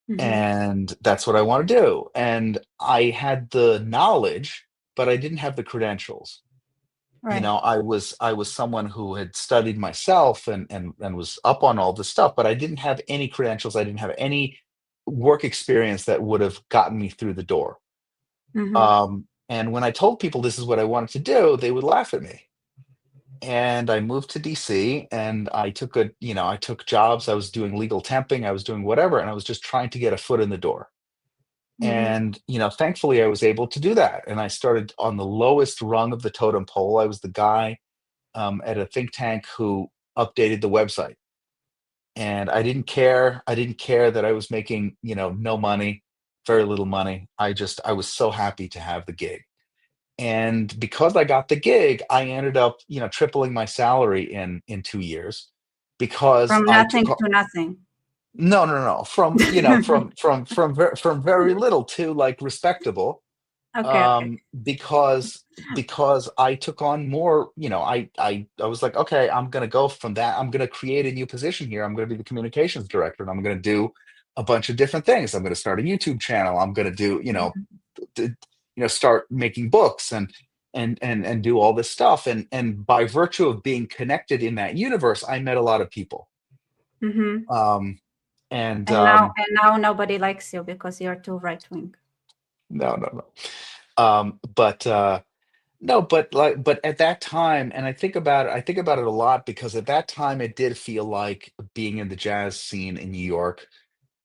Hmm. and that's what I wanna do. And I had the knowledge, but I didn't have the credentials. Right. I was someone who had studied myself and was up on all this stuff, but I didn't have any credentials. I didn't have any work experience that would have gotten me through the door. Hmm. And when I told people this is what I wanted to do, they would laugh at me. and I moved to DC, and I took jobs. I was doing legal temping, I was doing whatever, and I was just trying to get a foot in the door. Mm-hmm. And, thankfully I was able to do that. And I started on the lowest rung of the totem pole. I was the guy at a think tank who updated the website. And I didn't care. I didn't care that I was making, no money, very little money. I was so happy to have the gig. And because I got the gig, I ended up, tripling my salary in 2 years because From I took. nothing to nothing. No, no, no. From very little to like respectable, Okay, okay. because I took on more. I was like, okay, I'm gonna go from that. I'm gonna create a new position here. I'm gonna be the communications director, and I'm gonna do a bunch of different things. I'm gonna start a YouTube channel. I'm gonna do, Mm-hmm. d- start making books and do all this stuff. And by virtue of being connected in that universe, I met a lot of people. Mm-hmm. Um, and And now nobody likes you because you're too right wing. No, no, no. But no, but at that time, and I think about it a lot because at that time it did feel like being in the jazz scene in New York,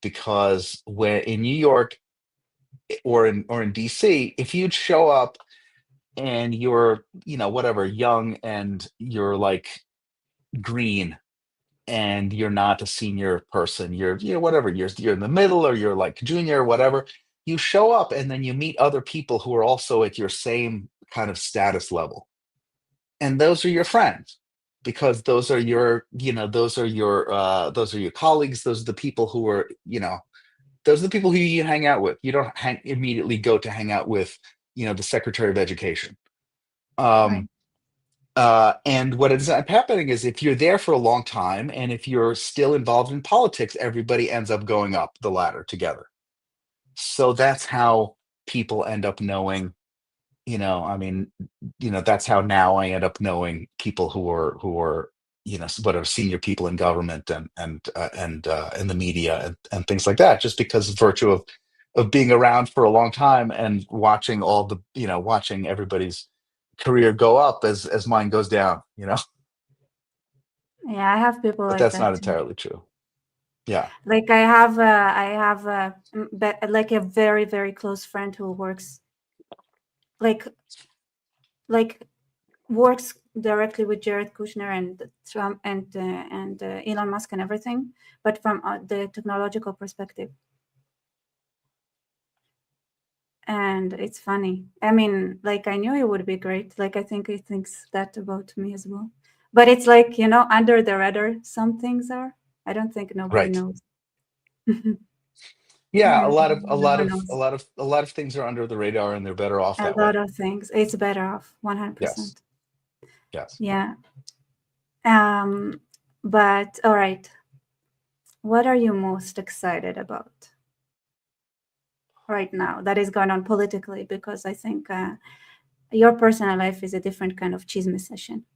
because when in New York or in DC, if you'd show up and you're, whatever, young, and you're like green, and you're not a senior person, you're, whatever, you're in the middle, or you're like junior or whatever, you show up and then you meet other people who are also at your same kind of status level, and those are your friends, because those are your colleagues, those are the people who are, those are the people who you hang out with. You don't immediately go to hang out with, the secretary of education. Right. um and what ends up happening is, if you're there for a long time and if you're still involved in politics, everybody ends up going up the ladder together. So that's how people end up knowing, I mean, that's how now I end up knowing people who are, what are senior people in government and in the media and things like that, just because of virtue of being around for a long time and watching watching everybody's career go up as mine goes down, Yeah, I have people but like that's that not too. entirely true. Yeah. Like I have like a very very close friend who like like works directly with Jared Kushner and Trump and Elon Musk and everything, but from the technological perspective. And it's funny. I mean, like I knew he would be great. Like I think he thinks that about me as well. But it's like, under the radar, some things are. I don't think nobody Right. knows. Yeah, a Yeah, lot of a no lot one of a knows. lot of a lot of things are under the radar, and they're better off A that way. lot of things. It's better off, Yes. 100%. Yes. Yeah. Um, but all right. What are you most excited about right now that is going on politically? Because I think your personal life is a different kind of chisme session.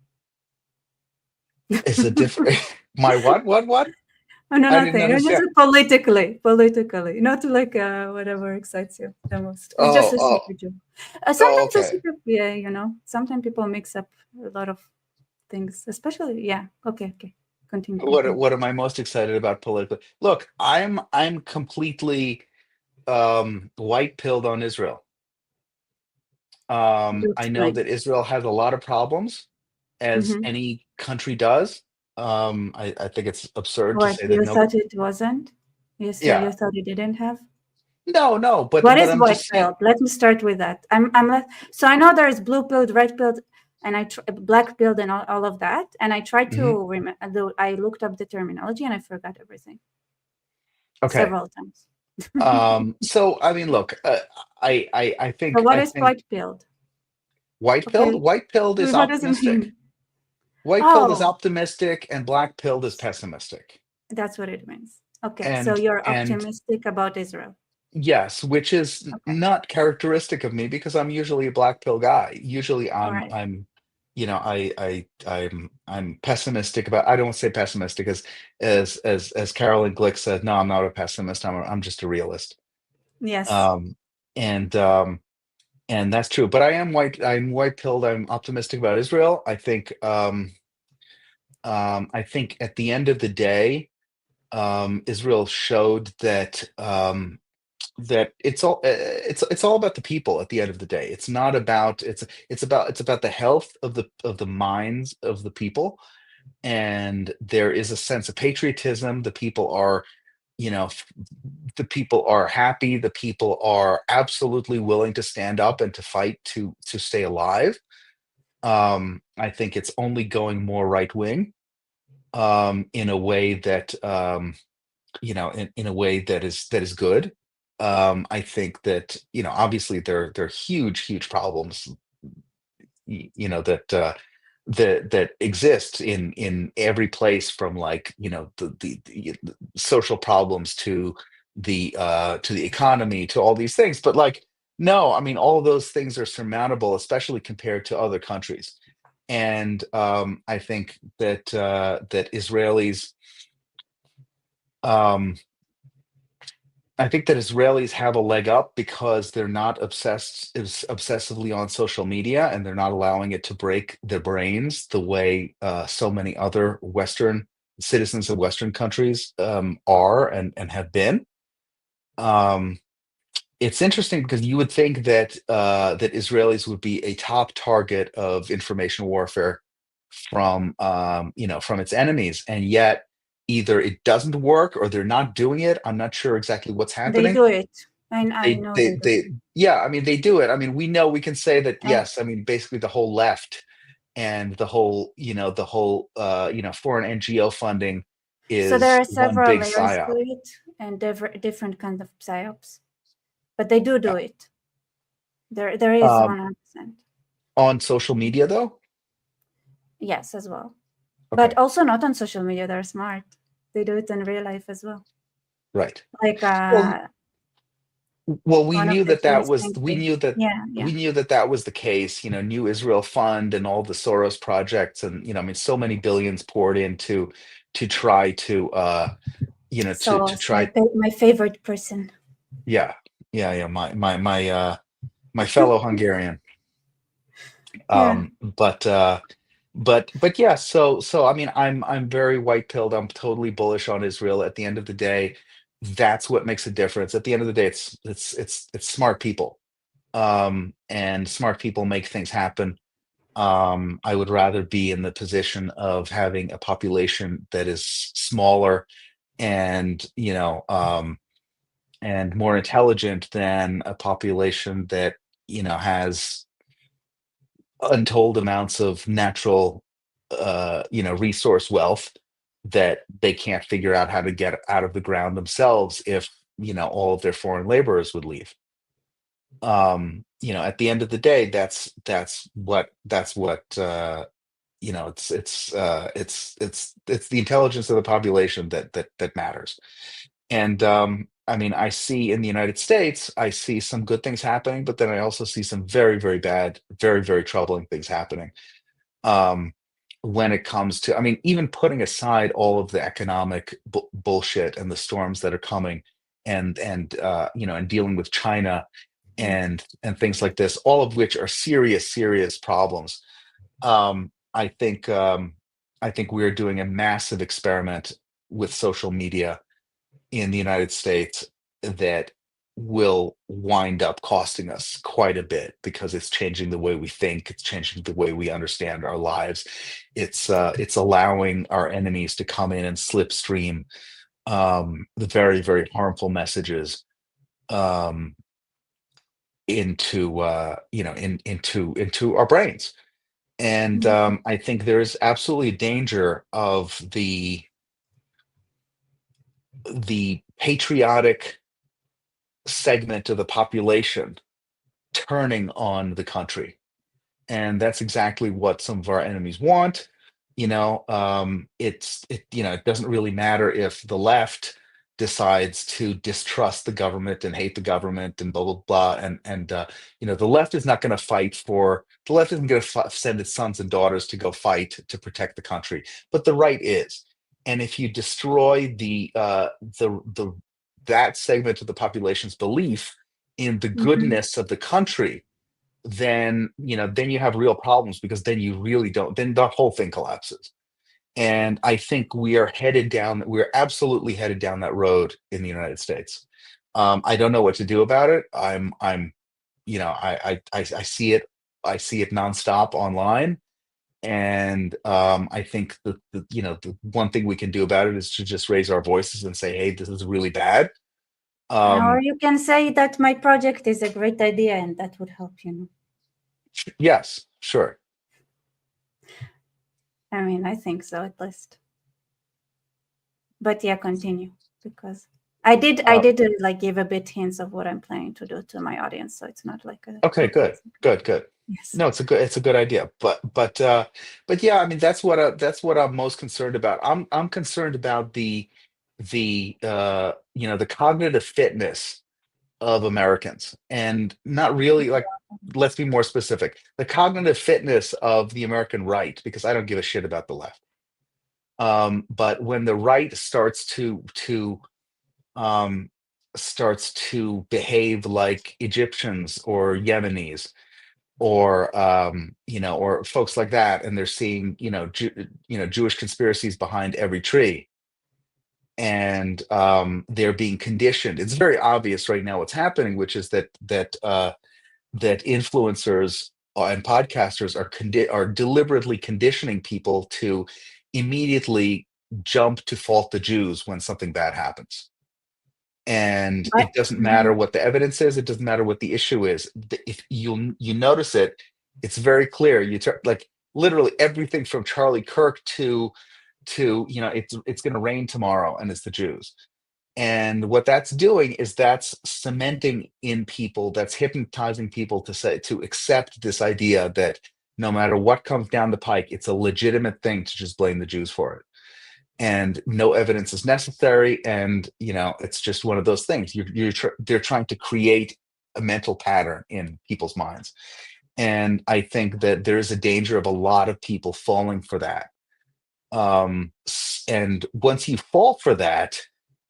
It's a different. My what? Oh, no, I didn't nothing. It's just understand. politically, not like whatever excites you the most. It's just Oh, a oh, secret joke. oh, Sometimes a okay. secret, yeah, sometimes people mix up a lot of things, especially, yeah. Okay, okay. Continue, continue. What am I most excited about politically? Look, I'm completely white pilled on Israel. Do I know explain. that Israel has a lot of problems, as Mm-hmm. any country does. I think it's absurd to What, say that you no. thought it wasn't? You Yeah, thought it didn't have? no, no, but What is I'm white just saying. pilled? Let me start with that. So I know there is blue pilled, red pilled, and black pilled, and all of that. And I tried Mhm. to remember. I looked up the terminology, and I forgot everything Okay. several times. So I mean, look, I So think what is white pilled? Okay, white pilled is what does it optimistic. mean? White pilled is Oh, optimistic, and black pilled is pessimistic. that's what it means. Okay, so And you're and optimistic about Israel. yes, which is Okay, not characteristic of me, because I'm usually a black pill guy. Usually all right. I'm pessimistic about. I don't say pessimistic as Carolyn Glick said. No, I'm not a pessimist. I'm just a realist. Yes. Um and um and that's true. But I'm white pilled. I'm optimistic about Israel. I think at the end of the day, Israel showed that that it's all about the people at the end of the day. It's not about it's about the health of the minds of the people, and there is a sense of patriotism. The people are, you know, the people are happy. The people are absolutely willing to stand up and to fight to stay alive. I think it's only going more right wing, in a way that in a way that is good. I think that, obviously there are huge problems, that that exist in every place, from, like, the social problems to the economy, to all these things. But, like, no, I mean, all of those things are surmountable, especially compared to other countries. And I think that that Israelis um, I think that Israelis have a leg up because they're not obsessively on social media, and they're not allowing it to break their brains the way so many other Western citizens of Western countries are and have been. Um, it's interesting because you would think that that Israelis would be a top target of information warfare from from its enemies, and yet either it doesn't work or they're not doing it. I'm not sure exactly what's They happening. do it. I know they do. They Yeah, I mean, they do it. I mean, we can say that, And yes. I mean, basically the whole left and the whole, foreign NGO funding so there is are one several big layers to psyop. it, and different kind of psyops, but they do Yeah. it. There is Um, 100%. on social media, though. Yes, as well. But Okay. also not on social media. They're smart. They do it in real life as well. Right. Like Well, we one of knew the that that funniest was things they, yeah, we yeah. knew that that was the case. New Israel Fund and all the Soros projects, and, I mean, so many billions poured into to try to to So it's try. my favorite person. Yeah, yeah. My fellow Hungarian. Yeah. But yeah. So I mean, I'm very white pilled. I'm totally bullish on Israel. At the end of the day, that's what makes a difference. At the end of the day, it's smart people. And smart people make things happen. I would rather be in the position of having a population that is smaller and, and more intelligent than a population that, has untold amounts of natural, resource wealth that they can't figure out how to get out of the ground themselves if, all of their foreign laborers would leave. At the end of the day, that's what it's the intelligence of the population that matters. And I mean, I see in the United States, I see some good things happening, but then I also see some very bad, very troubling things happening. Um, when it comes to, I mean, even putting aside all of the economic bullshit and the storms that are coming, and dealing with China Mm. and things like this, all of which are serious problems. I think we're doing a massive experiment with social media in the United States that will wind up costing us quite a bit, because it's changing the way we think, it's changing the way we understand our lives. It's allowing our enemies to come in and slipstream the very harmful messages um, into into our brains. And Mhm. I think there's absolutely a danger of the patriotic segment of the population turning on the country. And that's exactly what some of our enemies want. It doesn't really matter if the left decides to distrust the government and hate the government and blah blah blah. And the left is not going to fight for the left isn't going to send its sons and daughters to go fight to protect the country, but the right is. And if you destroy the that segment of the population's belief in the Mhm. goodness of the country, then then you have real problems, because then you really don't, then the whole thing collapses. And I think we're absolutely headed down that road in the United States. I don't know what to do about it. I'm I see it, nonstop online. And I think the one thing we can do about it is to just raise our voices and say, hey, this is really bad. Or um you can say that my project is a great idea, and that would help, yes, sure. I mean, I think so, at least. But yeah, continue, because I uh, did like give a bit hints of what I'm planning to do to my audience, so it's not like a okay, complete good, secret. good, good. Yes. No, it's a good idea. But yeah, I mean, that's what I'm most concerned about. I'm concerned about the cognitive fitness of Americans, and not really, like, let's be more specific, the cognitive fitness of the American right, because I don't give a shit about the left. But when the right um behave like Egyptians or Yemenis, or folks like that, and they're seeing, Jewish conspiracies behind every tree, and they're being conditioned. It's very obvious right now what's happening, which is that influencers and podcasters are deliberately conditioning people to immediately jump to fault the Jews when something bad happens. And But it doesn't matter mhm. what the evidence is, it doesn't matter what the issue is. If you notice it, it's very clear. Like, literally everything from Charlie Kirk to it's going to rain tomorrow and it's the Jews. And what that's doing is that's cementing in people, that's hypnotizing people to accept this idea that no matter what comes down the pike, it's a legitimate thing to just blame the Jews for it. And no evidence is necessary. And it's just one of those things. They're trying to create a mental pattern in people's minds. And I think that there is a danger of a lot of people falling for that. And once you fall for that,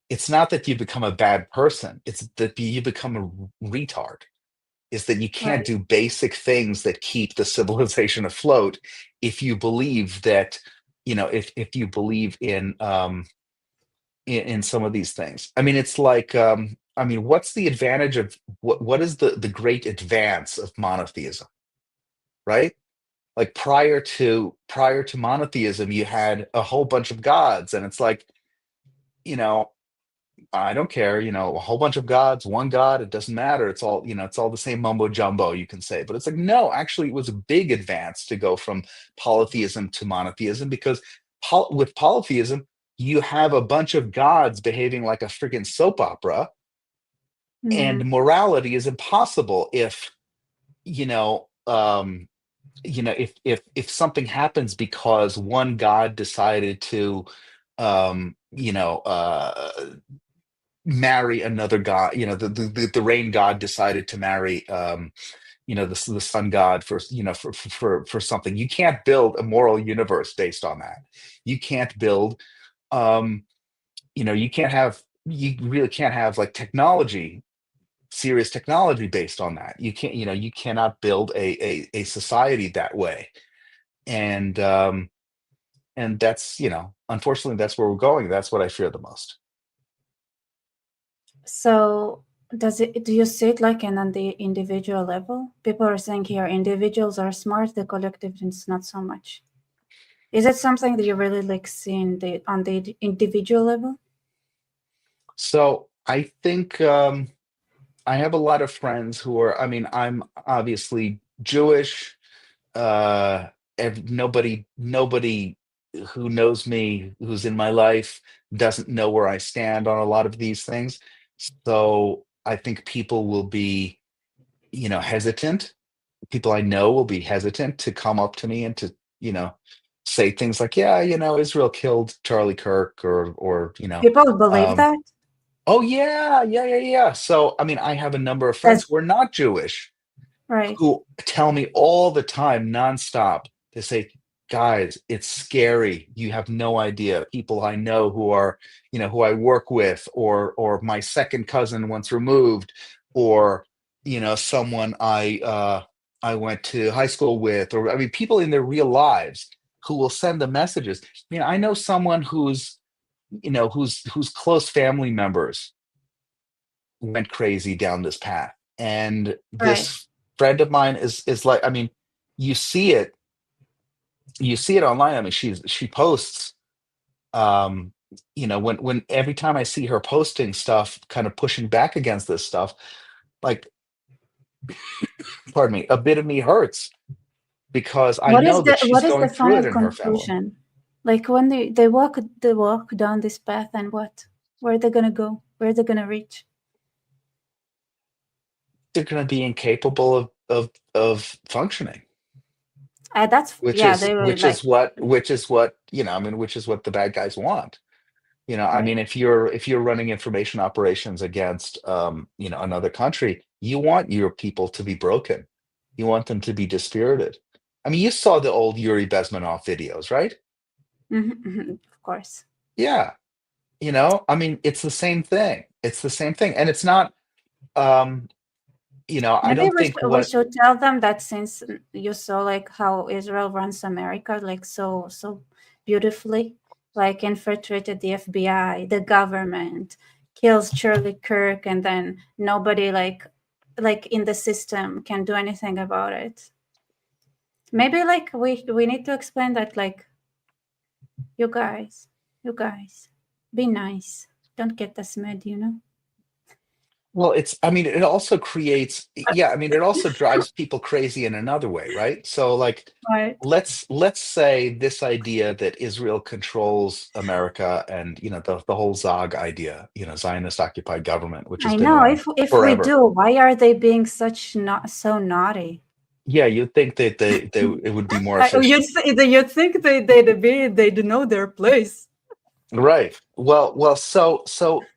it's not that you become a bad person, it's that you become a retard. Is that you can't Right. do basic things that keep the civilization afloat, if you believe that, if you believe in some of these things. I mean, it's like, I mean, what's the advantage of what is the great advance of monotheism, right? Like, prior to monotheism, you had a whole bunch of gods, and it's like, you know I don't care, a whole bunch of gods, one god, it doesn't matter. It's all the same mumbo jumbo, you can say. But it's like, no, actually, it was a big advance to go from polytheism to monotheism, because with polytheism, you have a bunch of gods behaving like a freaking soap opera, and Mhm. morality is impossible if, you know, if something happens because one god decided to, marry another god. The rain god decided to marry, the sun god for, for something. You can't build a moral universe based on that. You can't build, um you really can't have, like, serious technology based on that. You cannot build a society that way. And that's, unfortunately, that's where we're going. That's what I fear the most. So do you see it like on the individual level? People are saying here individuals are smart, the collective is not so much. Is it something that you really like see on the individual level? So I think, I have a lot of friends who are, I mean, I'm obviously Jewish. Nobody who knows me, who's in my life, doesn't know where I stand on a lot of these things. So I think people will be, hesitant. People I know will be hesitant to come up to me and to, you know, say things like, yeah, Israel killed Charlie Kirk, People believe um, that? oh yeah, yeah, yeah, yeah. So, I mean, I have a number of friends That's who are not Jewish, right. who tell me all the time, nonstop. They say, guys, it's scary. You have no idea. People I know who I work with, or my second cousin once removed, or, someone I went to high school with, or I mean, people in their real lives who will send the messages. I know someone whose close family members went crazy down this path, and Right. this friend of mine is like, I mean, you see it, you see it online. I mean, she posts, um, when every time I see her posting stuff, kind of pushing back against this stuff, like, pardon me, a bit of me hurts because I know that she's What is the going through it final in her family. conclusion? Like when they walk down this path, and what? Where are they gonna go? Where are they gonna reach? They're going to be incapable of functioning, That's which yeah. is They were which like is what which is what I mean, which is what the bad guys want. I right. mean, if you're running information operations against another country, you want your people to be broken. You want them to be dispirited. I mean, you saw the old Yuri Bezmenov videos, right? Of course. Yeah. I mean, it's the same thing. It's the same thing. And it's not, um, I Maybe don't think we what should tell them that since you saw like how Israel runs America like so beautifully, like infiltrated the FBI, the government, kills Charlie Kirk, and then nobody like in the system can do anything about it. Maybe like we need to explain that like you guys, be nice. Don't get us mad. well, I mean, it also creates, yeah, I mean, it also drives people crazy in another way, right? So, like, Right. let's say this idea that Israel controls America, and the whole Zog idea, Zionist occupied government, which has I been know. around If we forever. do, why are they being such not so naughty? Yeah, you'd think that they it would be more efficient. You'd think they'd know their place. Right. Well, so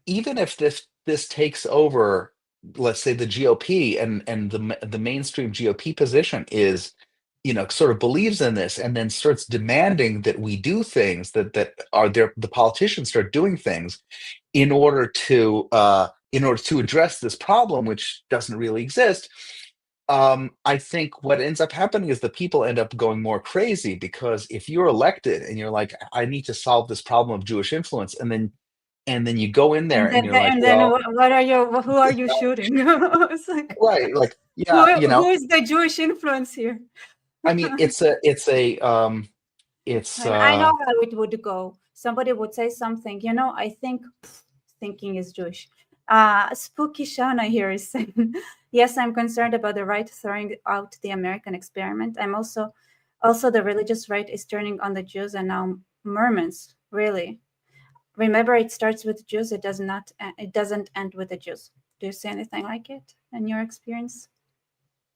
even if this takes over, let's say the GOP, and the mainstream GOP position is, sort of believes in this, and then starts demanding that we do things, that are there, the politicians start doing things in order to address this problem, which doesn't really exist. I think what ends up happening is the people end up going more crazy, because if you're elected and you're like, I need to solve this problem of Jewish influence, and then you go in there and you're like, And then well, what are you? Who are you shooting? It's like right, like, who yeah, who is the Jewish influence here? I mean, it's And I know how it would go. Somebody would say something. I think thinking is Jewish. Spooky Shana here is saying, yes, I'm concerned about the right throwing out the American experiment. I'm also the religious right is turning on the Jews and now Mormons. Really, remember, it starts with Jews. It doesn't end with the Jews. Do you see anything like it in your experience?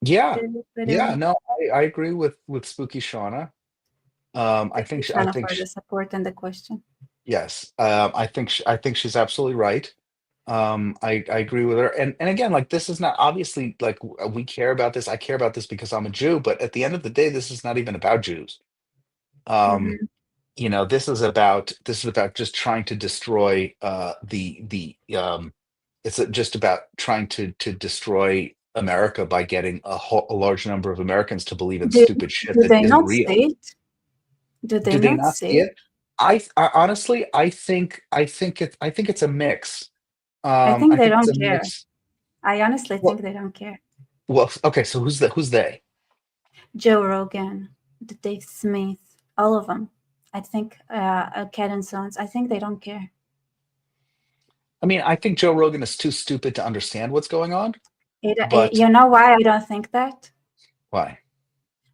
yeah, By the yeah, way, no, I agree with Spooky Shauna. I thank you, think I Shana, think for the support and the question. yes, I think she's absolutely right. I agree with her, and again, like, this is not, obviously, like, we care about this. I care about this because I'm a Jew, but at the end of the day, this is not even about Jews. Um, Hmm. this is about just trying to destroy, the it's just about trying to destroy America by getting a large number of Americans to believe in Do, stupid shit do that they isn't not real. see it? Do they Do they not not see see it? it? I honestly, I think it's a mix. I I think they think it's don't a care. mix. I honestly think Well, they don't care. well, okay. So who's they? Joe Rogan, the Dave Smith, all of them. I think Cat and Sons. I think they don't care. I mean, I think Joe Rogan is too stupid to understand what's going on. But You know why I don't think that? why?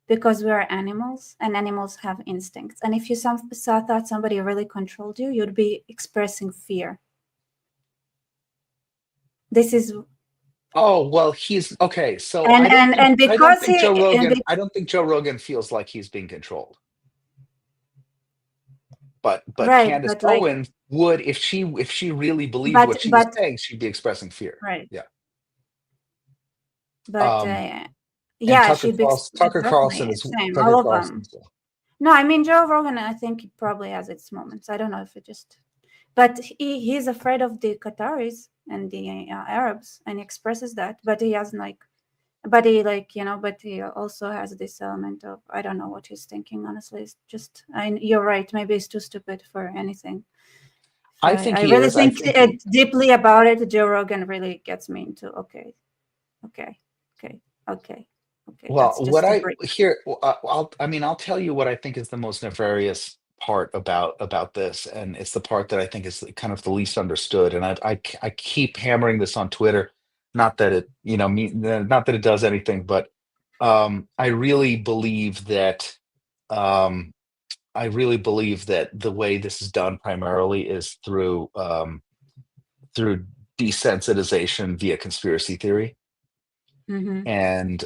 Because we are animals, and animals have instincts. And if you thought somebody really controlled you, you'd be expressing fear. This is Oh, well, he's okay. So and I don't and think and I don't because think Joe he and Rogan be, I don't think Joe Rogan feels like he's being controlled. But right, Candace but like Owens would, if she really believed but what she was but saying, she'd be expressing fear. right, Yeah. but Um, and yeah, she be Tucker Carlson exactly is same. Tucker All of Carlson. them. No, I mean Joe Rogan. I think it probably has its moments. I don't know if it just, but he's afraid of the Qataris and the Arabs, and he expresses that. But he has like But he, like, but he also has this element of, I don't know what he's thinking, honestly. It's just, you're right, maybe he's too stupid for anything. If I I, think I he really is. I think think he, deeply about it. Joe Rogan really gets me into, okay, okay, okay, okay, okay, well, that's what just a I break. here, I mean, I'll tell you what I think is the most nefarious part about this, and it's the part that I think is kind of the least understood. And I keep hammering this on Twitter. Not that it, not that it does anything, but I really believe that um, I really believe that the way this is done primarily is through desensitization via conspiracy theory, Mm-hmm. and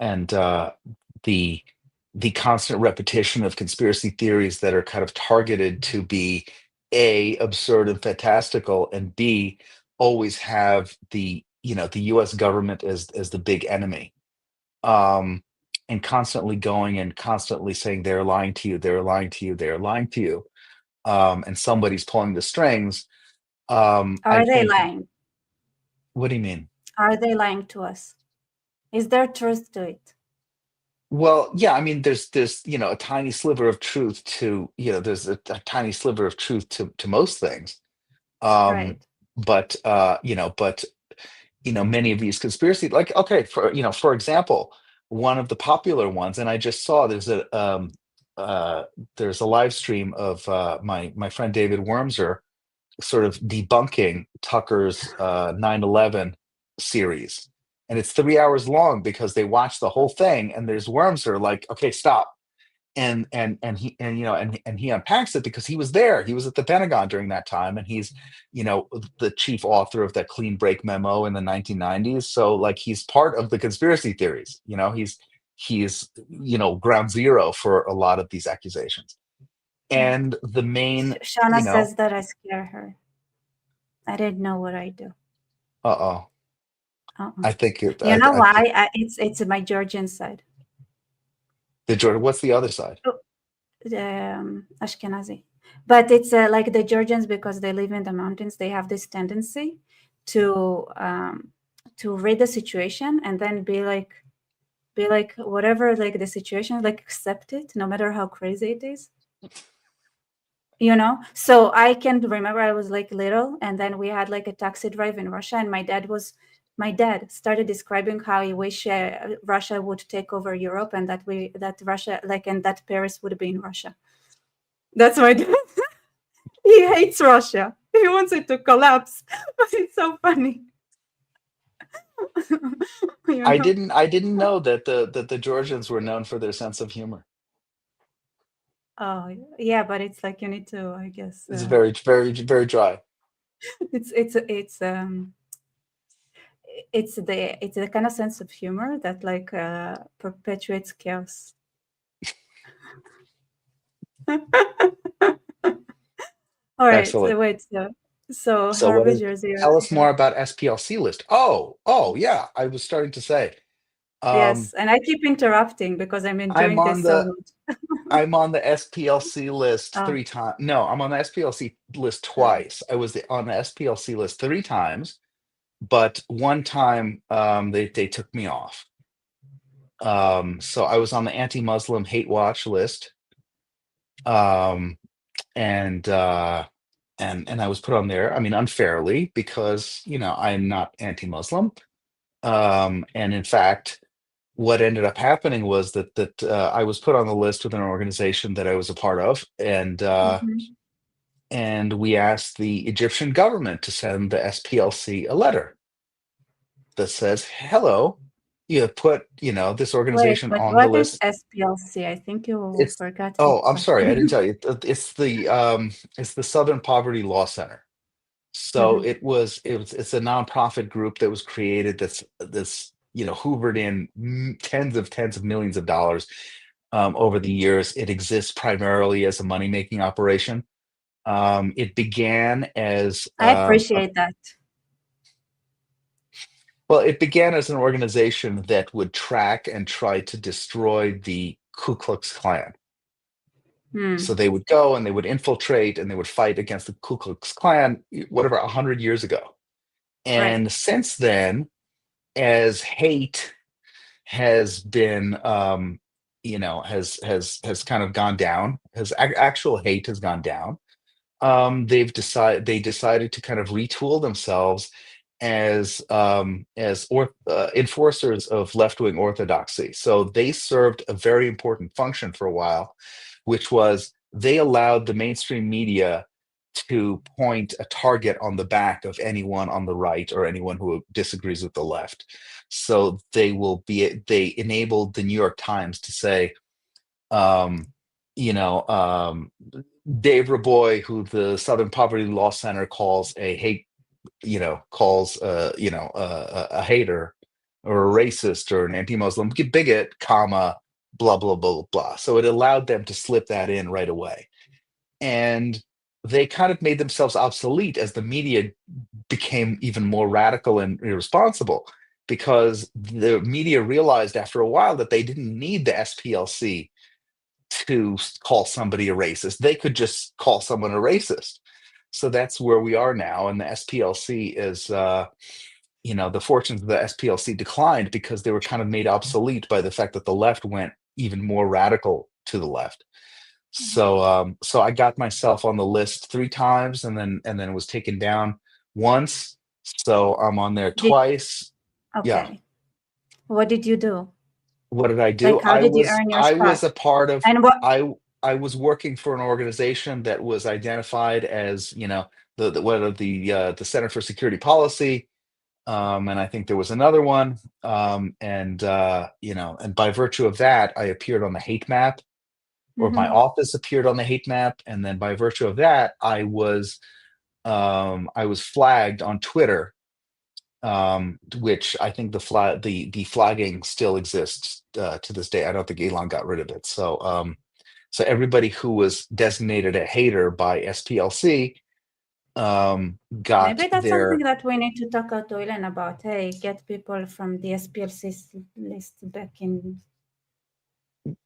and the the constant repetition of conspiracy theories that are kind of targeted to be a absurd and fantastical, and b always have the US government as the big enemy, um and constantly going and constantly saying they're lying to you, they're lying to you, they're lying to you, and somebody's pulling the strings. I Are they think. lying? What do you mean? Are they lying to us? Is there truth to it? Well, yeah, I mean, there's a tiny sliver of truth to, there's a tiny sliver of truth to most things. Um, Right. but many of these conspiracy, like, okay, for example, one of the popular ones, and I just saw uh there's a live stream of my friend David Wormser sort of debunking Tucker's 9/11 series. And it's 3 hours long because they watch the whole thing, and there's worms that are like, okay, stop. And he unpacks it because he was there. He was at the Pentagon during that time, and he's, the chief author of that clean break memo in the 1990s. So like he's part of the conspiracy theories. He's ground zero for a lot of these accusations. Yeah. And the main, Shauna you know, says that I scare her. I didn't know what I do. uh-oh. Uh-uh. I think it. You know I why? think It's my Georgian side. the Jordan. What's the other side? Oh, Ashkenazi. But it's like the Georgians, because they live in the mountains, they have this tendency to read the situation and then be like whatever, like the situation, like accept it no matter how crazy it is. So I can remember I was like little, and then we had like a taxi drive in Russia, and my dad started describing how he wish Russia would take over Europe, and that Russia, like, and that Paris would be in Russia. That's my dad. He hates Russia. He wants it to collapse. But it's so funny. you I know didn't. I didn't know that the Georgians were known for their sense of humor. Oh, yeah, but it's like you need to, I guess, It's very, very, very dry. it's the kind of sense of humor that like perpetuates chaos. All right, Excellent. so wait, so So what Harvey is? Jersey, Tell us more about SPLC list. Oh, yeah. I was starting to say. Um, yes, and I keep interrupting because I'm I'm enjoying on this so the much. I'm on the SPLC list Oh, 3 times. No, I'm on the SPLC list oh, twice. I was on the SPLC list 3 times, but one time they took me off. So I was on the anti-Muslim hate watch list, um, and and I was put on there. I mean, unfairly, because I'm not anti-Muslim. And in fact, what ended up happening was that I was put on the list with an organization that I was a part of, mhm. and we asked the Egyptian government to send the SPLC a letter that says, "Hello, you have put this Wait, organization but on the what is list." SPLC? I think you It's forgot the Oh, I'm sorry, I didn't question. tell you. It's the Southern Poverty Law Center. So Mhm. it's a nonprofit group that was created that's hoovered in tens of millions of dollars over the years. It exists primarily as a money-making operation. It began as I appreciate that. well, it began as an organization that would track and try to destroy the Ku Klux Klan. So Hmm. they would go and they would infiltrate and they would fight against the Ku Klux Klan, whatever, 100 years ago. Right. And since then, as hate has been, has kind of gone down, actual hate has gone down. They decided to kind of retool themselves as enforcers of left-wing orthodoxy. So they served a very important function for a while, which was they allowed the mainstream media to point a target on the back of anyone on the right or anyone who disagrees with the left. So they enabled the New York Times to say, um, you know, Dave Reaboi, who the Southern Poverty Law Center calls a hate, calls a hater or a racist or an anti-Muslim bigot, comma, blah blah blah blah. So it allowed them to slip that in right away, and they kind of made themselves obsolete as the media became even more radical and irresponsible, because the media realized after a while that they didn't need the SPLC to call somebody a racist. They could just call someone a racist. So that's where we are now. And the SPLC is, the fortunes of the SPLC declined because they were kind of made obsolete by the fact that the left went even more radical to the left. So I got myself on the list 3 times, and then it was taken down once. So I'm on there Did, twice. Yeah. okay. What did you do? What did I Like, do? how did you earn your I was spot? a part of And what? I was working for an organization that was identified as, the Center for Security Policy, and I think there was another one, and by virtue of that, I appeared on the hate map, or my Mhm. office appeared on the hate map, and then by virtue of that, I was flagged on Twitter, which I think the flagging still exists to this day. I don't think Elon got rid of it. So everybody who was designated a hater by SPLC got Maybe that's something their. that we need to talk to Ilan about. Hey, get people from the SPLC list back in.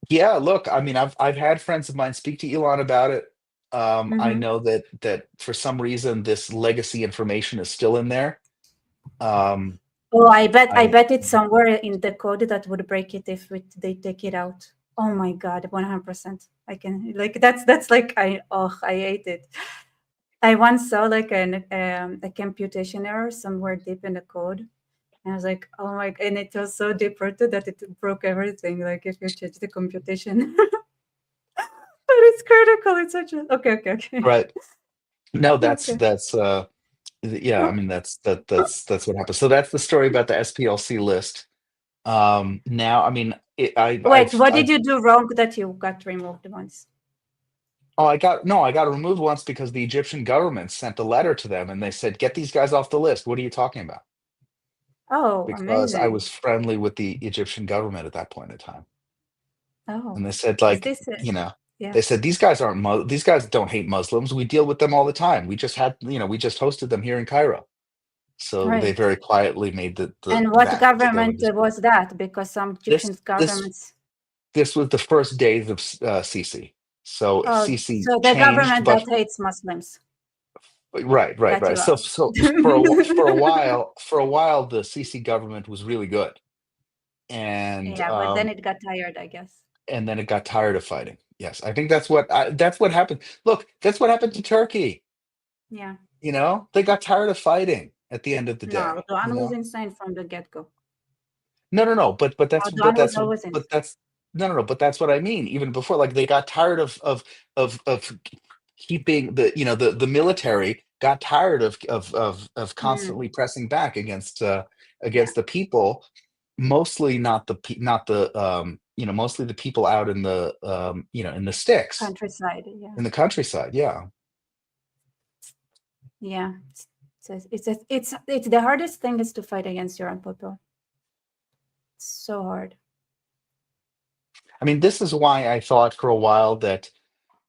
Yeah, look, I mean, I've had friends of mine speak to Elon about it. I Mhm. know that for some reason this legacy information is still in there. Um, Oh, I bet I it's somewhere in the code that would break it if they take it out. Oh my God, 100%. I can like that's like I hate it. I once saw like a computation error somewhere deep in the code. And I was like, oh my, and it was so deep rooted that it broke everything. Like if you change the computation, but it's critical. It's such a okay. right. No, Okay. yeah, I mean that's what happened. So that's the story about the SPLC list. Now, I mean, Wait, what did you do wrong that you got removed once? I got removed once because the Egyptian government sent a letter to them and they said, "Get these guys off the list." What are you talking about? Oh, Because I amazing. was friendly with the Egyptian government at that point in time, Oh, and they said, is like, this it? Yeah, they said these guys don't hate Muslims. We deal with them all the time. We just hosted them here in Cairo. So they right. very quietly made And what that particular government dispute. was that? Because some Egyptian This this governments. this was the first days of Sisi. So Oh, Sisi so the changed, government that but hates Muslims right, right, got right. you So out. so for a while, the Sisi government was really good, and Yeah, but then it got tired, I guess. then it got tired of fighting. Yes, I think that's what happened. Look, that's what happened to Turkey. Yeah. They got tired of fighting at the end of the No, day. Erdogan was insane from the get-go. No, no, no. Erdogan was always But insane. that's no, no, no. But that's what I mean. Even before, like, they got tired of keeping the military got tired of Mm, constantly pressing back yeah, against the people, mostly mostly the people out in the sticks countryside. Yeah, in the countryside. Yeah. yeah. It's the hardest thing is to fight against your own people. It's so hard. I mean, this is why I thought for a while that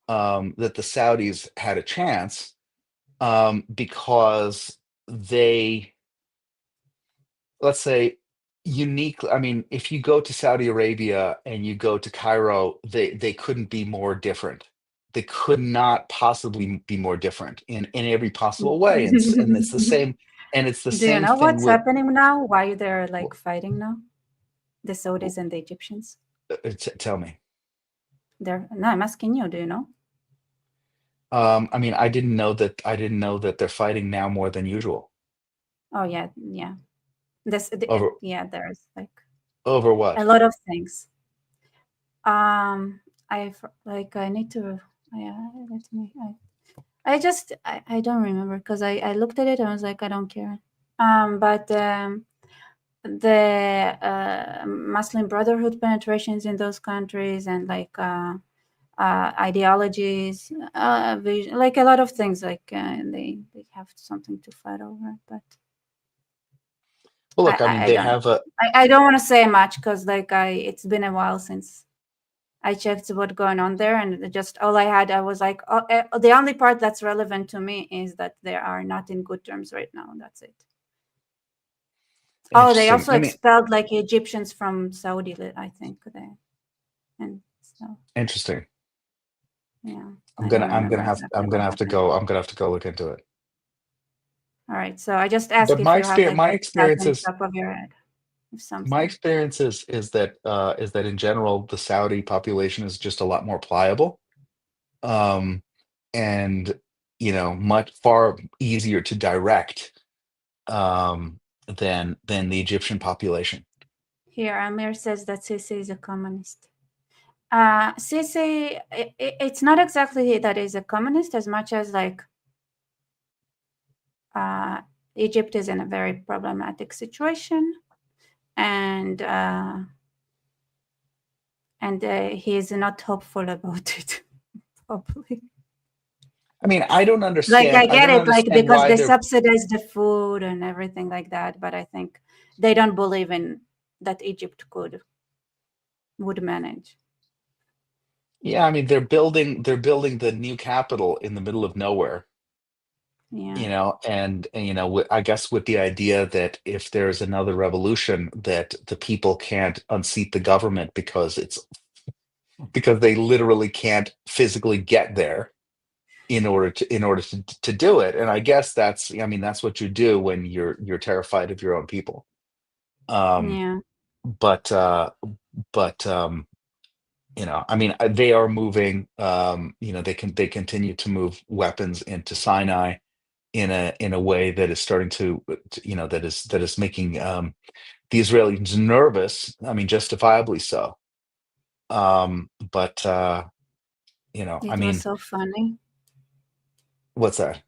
the Saudis had a chance, because they, let's say, unique. I mean, if you go to Saudi Arabia and you go to Cairo, they couldn't be more different they could not possibly be more different in every possible way, and it's the same, and it's the Do you same know thing what's with. happening now? Why they're like fighting now? The Saudis and the Egyptians. Tell me. They're no, I'm asking you. Do you know? I mean, I didn't know that they're fighting now more than usual. Oh yeah, yeah. Over Yeah, there's like over a what? lot of things. I need to. Yeah, let me. I don't remember because I looked at it and I was like I don't care. But the Muslim Brotherhood penetrations in those countries and like ideologies, like a lot of things. Like they have something to fight over, but Well, I look, I mean, I, I they don't know. have a. I don't want to say much because like it's been a while since I checked what's going on there, and just all I had, I was like, oh, the only part that's relevant to me is that they are not in good terms right now. That's it. Oh, they Interesting. also I mean, expelled like Egyptians from Saudi, I think they, and so interesting. yeah, I don't remember exactly what happened. I'm gonna have to go look into it. All right, so I just ask But if you have like my a stat experience on is top of your head, if my something. experience is that in general the Saudi population is just a lot more pliable, um, and much far easier to direct, than the Egyptian population. Here, Amir says that Sisi is a communist. Sisi, it's not exactly that he's a communist as much as like uh, Egypt is in a very problematic situation, and he is not hopeful about it. Probably, I mean, like I I get don't it, like understand because why they they're. subsidize the food and everything like that. But I think they don't believe in that Egypt would manage. Yeah, I mean, they're building the new capital in the middle of nowhere, Yeah, and I guess with the idea that if there's another revolution, that the people can't unseat the government because they literally can't physically get there in order to do it. And I guess I mean, that's what you do when you're terrified of your own people. Um, yeah, but but I mean, they are moving. They continue to move weapons into Sinai in a way that is starting that is making the Israelis nervous. I mean, justifiably so. But I it was mean, so funny. what's that?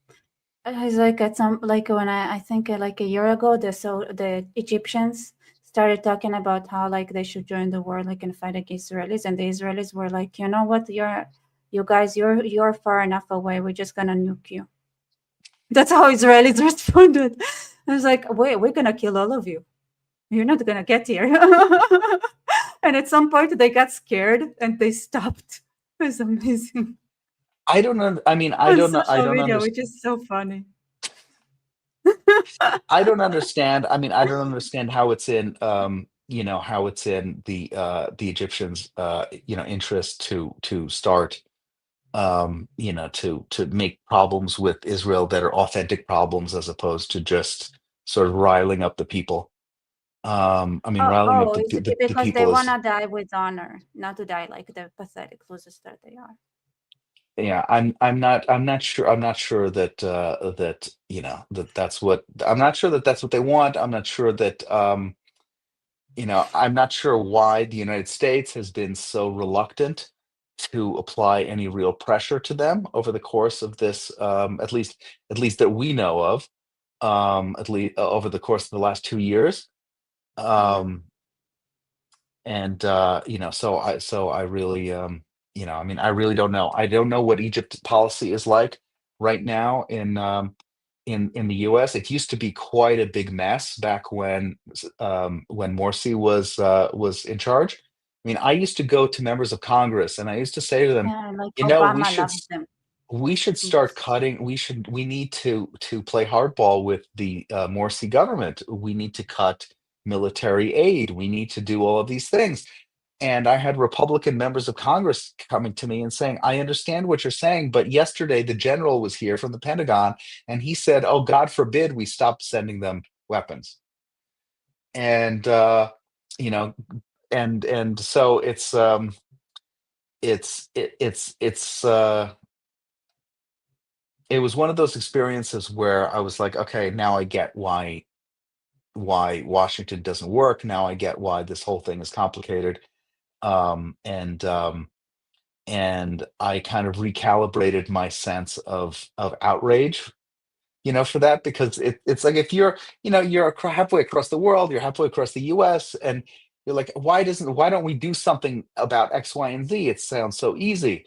It's like at some like when I think like a year ago, the Egyptians started talking about how like they should join the war, like and fight against Israelis, and the Israelis were like, you know what, you guys, you're far enough away. We're just gonna nuke you. That's how Israelis responded. I was like, wait, we're gonna kill all of you. You're not gonna get here. And at some point, they got scared and they stopped. It was amazing I don't know. I mean, I on don't know. social media, which is so funny. I don't understand. I mean, I don't understand how it's in how it's in the Egyptians interest to start to make problems with Israel that are authentic problems as opposed to just sort of riling up the people. I mean, riling up Is it the because they people is. wanna die with honor, not to die like the pathetic losers that they are? Yeah, I'm not sure that that's what I'm not sure that that's what they want. I'm not sure that I'm not sure why the United States has been so reluctant to apply any real pressure to them over the course of this, at least that we know of, at least over the course of the last 2 years. Yeah. Um, and so I really I mean, I really don't know. I don't know what Egypt's policy is like right now in the US. It used to be quite a big mess back when Morsi was in charge. I mean, I used to go to members of Congress and I used to say to them, Yeah, like you know, Obama loves them. we should start Yes. cutting. We need to play hardball with the Morsi government. We need to cut military aid. We need to do all of these things. And I had Republican members of Congress coming to me and saying, I understand what you're saying, but yesterday the general was here from the Pentagon and he said, oh, God forbid we stop sending them weapons. And you know, and so it was one of those experiences where I was like, okay, now I get why Washington doesn't work. Now I get why this whole thing is complicated. Um, and um, and I kind of recalibrated my sense of outrage, for that, because it's like if you're halfway across the world, you're halfway across the U.S., and you're like, why don't we do something about X, Y, and Z? It sounds so easy.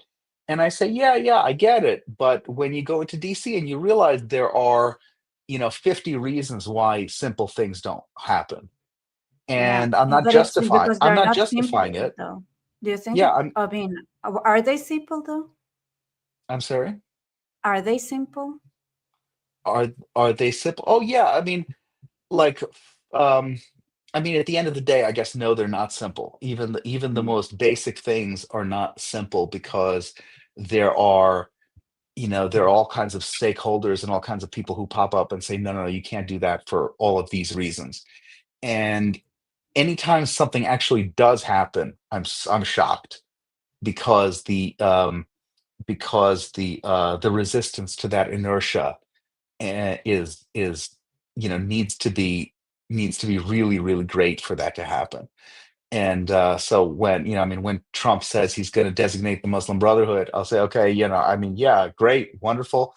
And I say, yeah, yeah, I get it. But when you go into DC and you realize there are, 50 reasons why simple things don't happen. Yeah, And I'm not but it's justifying because I'm they're not not justifying simple, it. though. Do you think Yeah, it? I mean, are they simple though? I'm sorry. Are they simple? Are are they simple? Oh yeah, like um at the end of the day, I guess no, they're not simple. Even the Mm. most basic things are not simple because there are, there are all kinds of stakeholders and all kinds of people who pop up and say, no, no, no, you can't do that for all of these reasons. And anytime something actually does happen, I'm shocked because the resistance to that inertia is needs to be really, really great for that to happen. And so when Trump says he's going to designate the Muslim Brotherhood, I'll say, okay, yeah, great, wonderful.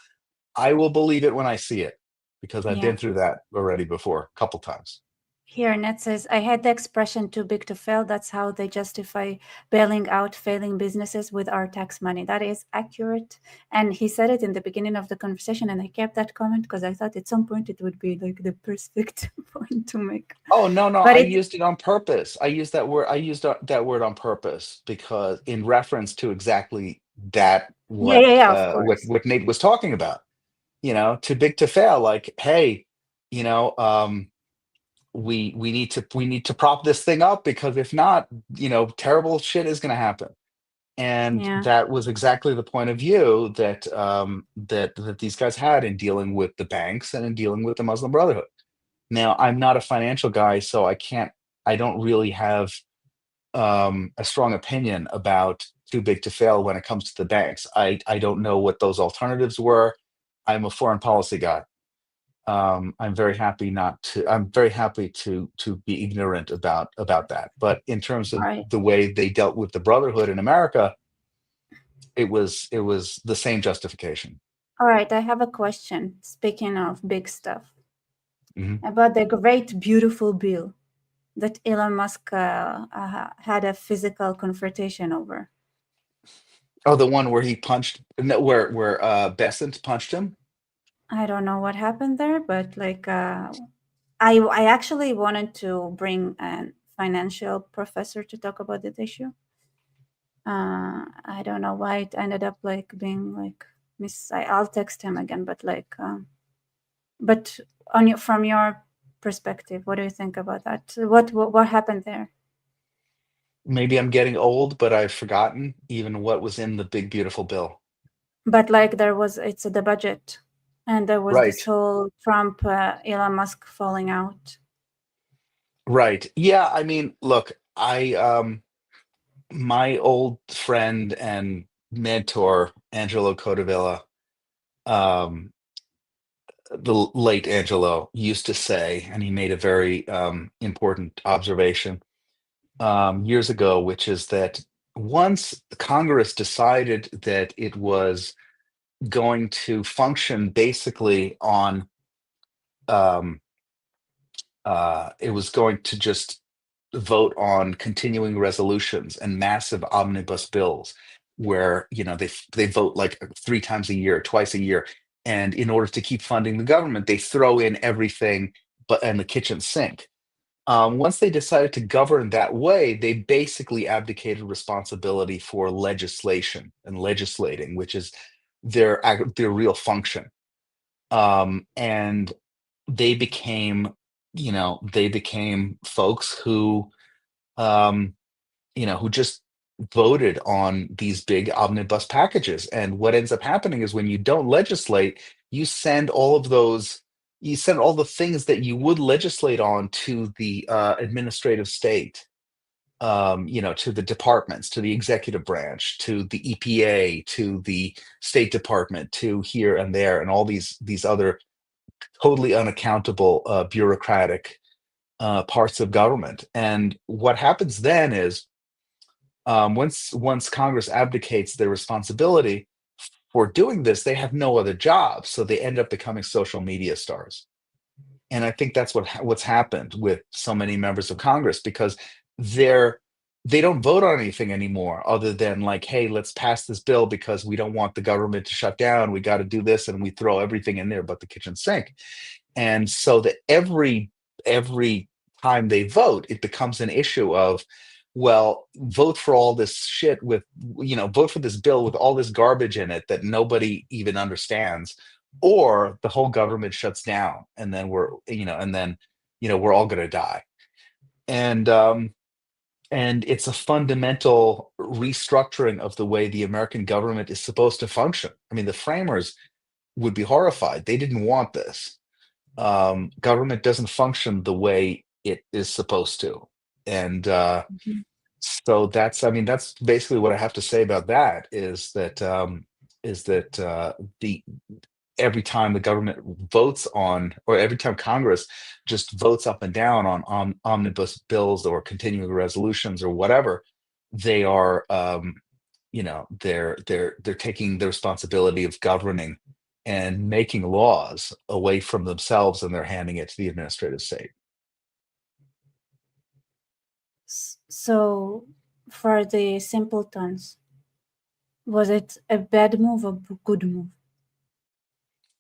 I will believe it when I see it because I've Yeah. been through that already before a couple times. Here, Ned says, I had the expression too big to fail. That's how they justify bailing out failing businesses with our tax money. That is accurate. And he said it in the beginning of the conversation, and I kept that comment because I thought at some point it would be like the perfect point to make. Oh, no, no, But I it, used it on purpose. I used that word on purpose because in reference to exactly that yeah, what yeah, yeah, of uh what course. what Nate was talking about. Too big to fail. Like, hey, you know, we need to prop this thing up because if not, terrible shit is going to happen. And Yeah. that was exactly the point of view that these guys had in dealing with the banks and in dealing with the Muslim Brotherhood. Now, I'm not a financial guy, so I don't really have a strong opinion about too big to fail when it comes to the banks. I don't know what those alternatives were. I'm a foreign policy guy. I'm very happy to be ignorant about that. But in terms All of right. the way they dealt with the Brotherhood in America, it was the same justification. All right. I have a question. Speaking of big stuff, Mhm. about the great, beautiful bill that Elon Musk had a physical confrontation over. Oh, the one where he punched, no, where Bessent punched him. I don't know what happened there, but like I actually wanted to bring a financial professor to talk about that issue. I don't know why it ended up like being like miss. I'll text him again, but like, but on your from your perspective, what do you think about that? What happened there? Maybe I'm getting old, but I've forgotten even what was in the big beautiful bill. But like there was, it's the budget, and there was this Right. whole Trump Elon Musk falling out. Right. Yeah, look, I my old friend and mentor Angelo Codevilla, um the late Angelo used to say, and he made a very important observation years ago, which is that once Congress decided that it was going to function basically on um, it was going to just vote on continuing resolutions and massive omnibus bills where they vote like 3 times a year, twice a year, and in order to keep funding the government they throw in everything but and the kitchen sink. Once they decided to govern that way, they basically abdicated responsibility for legislation and legislating, which is their real function. And they became, they became folks who, um, who just voted on these big omnibus packages. And what ends up happening is when you don't legislate, you send all of those, you send all the things that you would legislate on to the administrative state, to the departments, to the executive branch, to the EPA, to the State Department, to here and there, and all these other totally unaccountable bureaucratic parts of government. And what happens then is once Congress abdicates their responsibility for doing this, they have no other job, so they end up becoming social media stars. And I think that's what's happened with so many members of Congress, because they're they don't vote on anything anymore other than like, hey, let's pass this bill because we don't want the government to shut down. We got to do this, and we throw everything in there but the kitchen sink. And so that every time they vote, it becomes an issue of, well, vote for all this shit with, vote for this bill with all this garbage in it that nobody even understands, or the whole government shuts down, and then we're all going to die. And it's a fundamental restructuring of the way the American government is supposed to function. I mean, the framers would be horrified. They didn't want this. Government doesn't function the way it is supposed to. And Mhm. so that's basically what I have to say about that, is that the every time the government votes on, or every time Congress just votes up and down on omnibus bills or continuing resolutions or whatever, they are, they're taking the responsibility of governing and making laws away from themselves, and they're handing it to the administrative state. So, for the simpletons, was it a bad move or good move?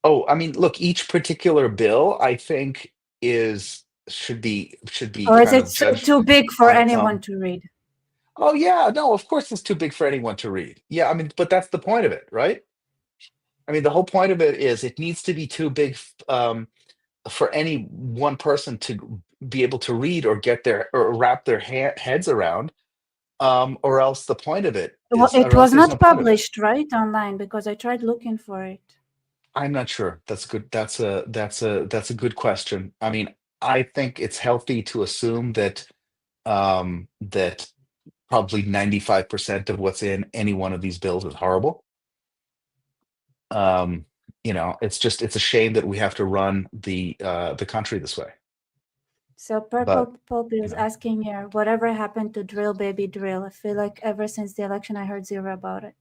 Oh, I mean, look, each particular bill, I think, is should be Or is kind it of judged too big for on its anyone own. to read? Oh yeah, no, of course it's too big for anyone to read. Yeah, I mean, but that's the point of it, right? I mean, the whole point of it is it needs to be too big, for any one person to be able to read or get their or wrap their heads around, or else the point of it is, It or else was there's no not point of it. published, right, online, because I tried looking for it. I'm not sure. That's good. That's a good question. I mean, I think it's healthy to assume that probably 95% of what's in any one of these bills is horrible. Um, it's a shame that we have to run the country this way. So But Purple Poppy you is know, asking here, whatever happened to drill baby drill? I feel like ever since the election I heard zero about it.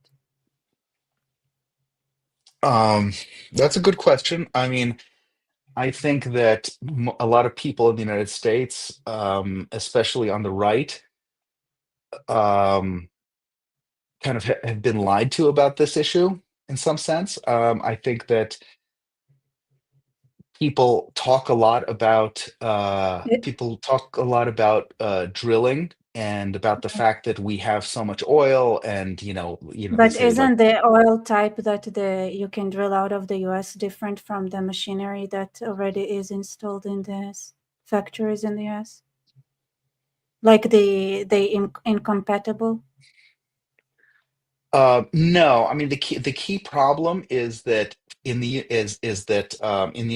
um, that's a good question. I mean, I think that a lot of people in the United States, especially on the right, um, kind of have been lied to about this issue in some sense. I think that It, people talk a lot about drilling, and about the fact that we have so much oil, and they but say like, isn't the oil type that you can drill out of the US different from the machinery that already is installed in the factories in the US? Like incompatible? no. I mean, the key problem is that in the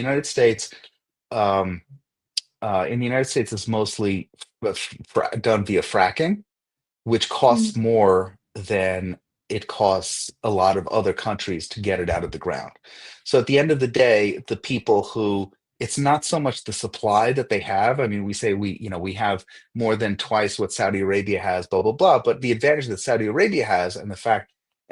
United States, um, it's mostly done via fracking, which costs Mm. more than it costs a lot of other countries to get it out of the ground. So at the end of the day, the people who it's not so much the supply that they have. I mean, we say we have more than twice what Saudi Arabia has, blah, blah, blah. But the advantage that Saudi Arabia has, and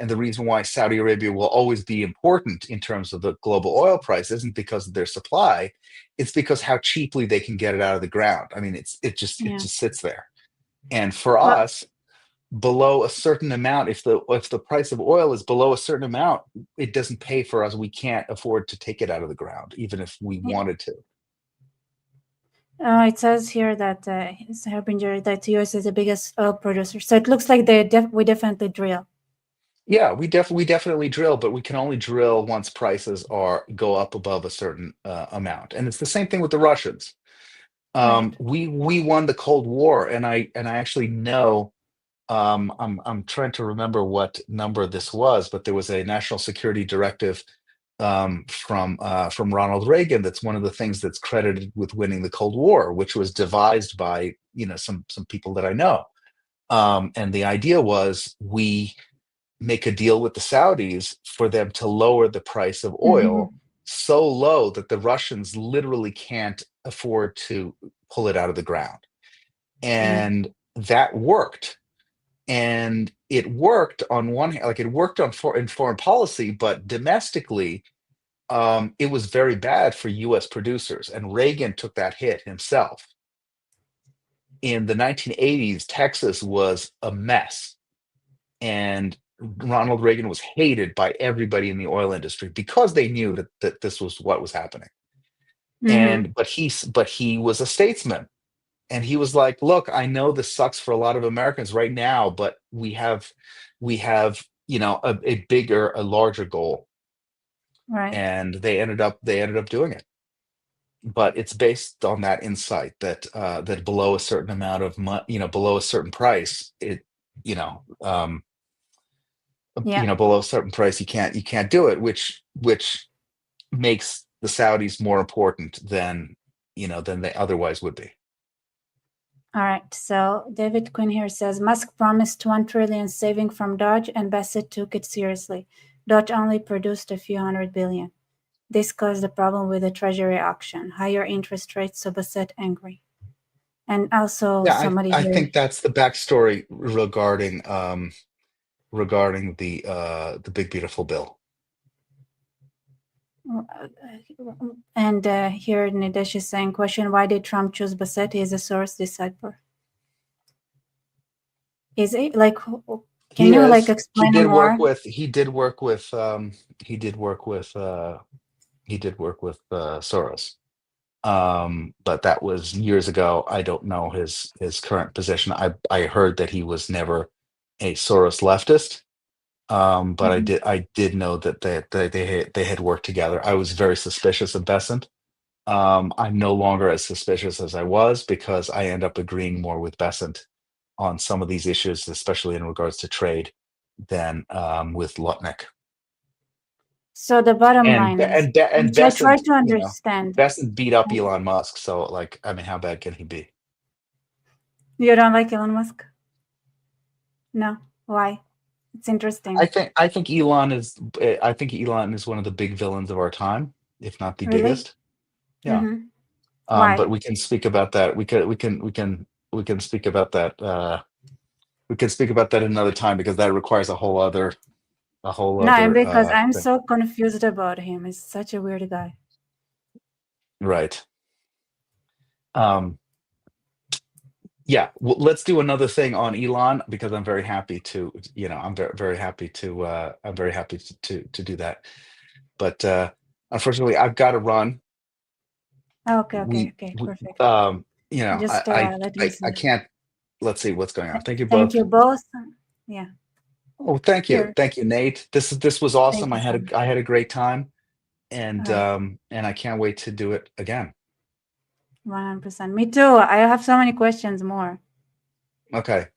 the reason why Saudi Arabia will always be important in terms of the global oil price, isn't because of their supply, it's because how cheaply they can get it out of the ground. I mean, it Yeah. just sits there. And for Well, us, below a certain amount, if the price of oil is below a certain amount, it doesn't pay for us. We can't afford to take it out of the ground, even if we wanted to. it says here that it's Harbinger that US is the biggest oil producer. So it looks like we definitely drill. Yeah, we definitely drill, but we can only drill once prices are go up above a certain amount. And it's the same thing with the Russians. Right. We won the Cold War, and I actually know I'm trying to remember what number this was, but there was a national security directive from Ronald Reagan. That's one of the things that's credited with winning the Cold War, which was devised by some people that I know. And the idea was we make a deal with the Saudis for them to lower the price of oil Mm-hmm. so low that the Russians literally can't afford to pull it out of the ground. Mm. And that worked. And it worked on one hand, like it worked in foreign policy, but domestically, it was very bad for US producers. And Reagan took that hit himself. In the 1980s, Texas was a mess. And Ronald Reagan was hated by everybody in the oil industry because they knew that this was what was happening. Mm-hmm. And but he was a statesman, and he was like, "Look, I know this sucks for a lot of Americans right now, but we have a larger goal." Right. And they ended up doing it. But it's based on that insight that below a certain amount of below a certain price, you know um Yeah. below a certain price, you can't do it, which makes the Saudis more important than they otherwise would be. All right. So David Quinn here says Musk promised 1 trillion saving from Dodge, and Bassett took it seriously. Dodge only produced a few hundred billion. This caused a problem with the Treasury auction. Higher interest rates, so Bassett angry. And also Yeah, I, somebody I here. think that's the backstory regarding the big beautiful bill. And here Nidesh is saying, question, why did Trump choose Bassett? He's a source decipher. Is it like, can He you like is. He explain did more? work with. He did work with. He did work with. He did work with Soros. But that was years ago. I don't know his current position. I heard that he was never a Soros leftist. But I Mhm. did know that they had worked together. I was very suspicious of Besant. I'm no longer as suspicious as I was because I end up agreeing more with Besant on some of these issues, especially in regards to trade, than with Lutnick. So the bottom And line is, and which I try Besant, to understand. Besant beat up Elon Musk. So, like, I mean, how bad can he be? You don't like Elon Musk? No. Why? It's I interesting. think I think Elon is I think Elon is one of the big villains of our time, if not the Really? biggest. Yeah. Mm-hmm. Why? But we can speak about that. We can speak about that. We can speak about that another time because that requires a whole No, other because I'm thing. so confused about him. He's such a weird guy. Right. Um, yeah. Let's do another thing on Elon because I'm very happy to. I'm very happy to. I'm very happy to do that. But unfortunately, I've got to run. Okay, okay, We, okay, we perfect. um, you know, Just I let I me I, I see. can't. Let's see what's going on. Thank you Thank both. you both. Yeah, Oh, here. thank you, Nate. This was Thank awesome. you I so had much. a I had a great time, All and right, I can't wait to do it again. 100%. Me too. I have so many questions more. Okay,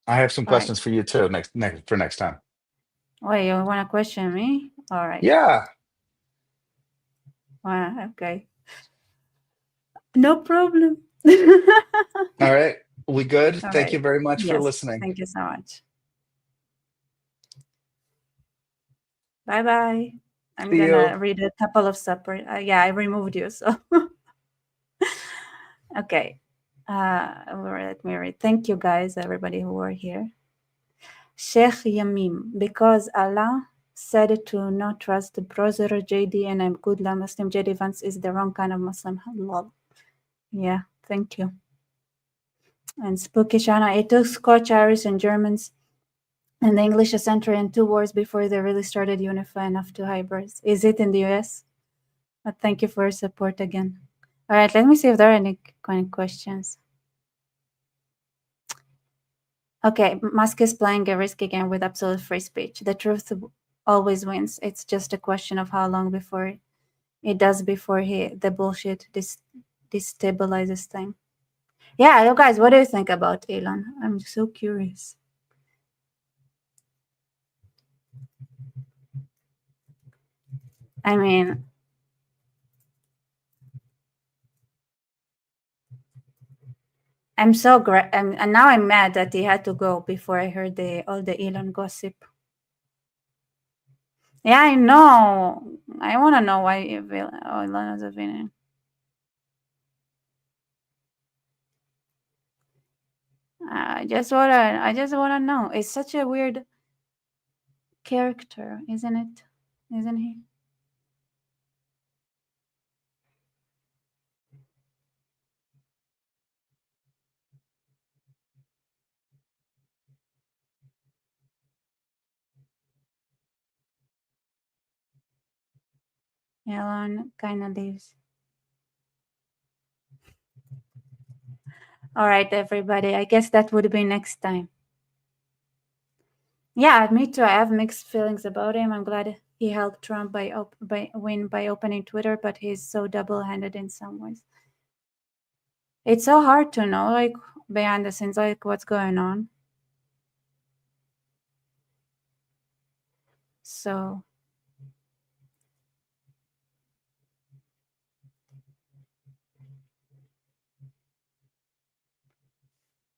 I have some All right. questions for you too next time. Wait, you want to question me? All right. Yeah. Okay. No problem. All right. We good? All Thank right. you very much for Yes. listening. Thank you so much. Bye bye. I'm See you. gonna read a couple of separate. Yeah, I removed you. So okay. Let me read. Thank you guys, everybody who were here. Sheikh Yamim, because Allah said to not trust the brother JD and I'm good Muslim. JD Vance is the wrong kind of Muslim. Lol. Yeah, thank you. And Spooky Shana, it took Scotch, Irish, and Germans and the English a century and 2 wars before they really started unifying after hybrids. Is it in the US? But thank you for your support again. All right, let me see if there are any kind of questions. Okay, Musk is playing a risky game with absolute free speech. The truth always wins. It's just a question of how long before it does before the bullshit destabilizes thing. Yeah, you guys, what do you think about Elon? I'm so curious. I mean, I'm so great, and now I'm mad that he had to go before I heard the all the Elon gossip. Yeah, I know. I want to know why Elon is a villain. I just wanna know. It's such a weird character, isn't it? Isn't he? Elon kind of leaves. All right, everybody. I guess that would be next time. Yeah, me too. I have mixed feelings about him. I'm glad he helped Trump by opening Twitter, but he's so double-handed in some ways. It's so hard to know, like behind the scenes, like what's going on. So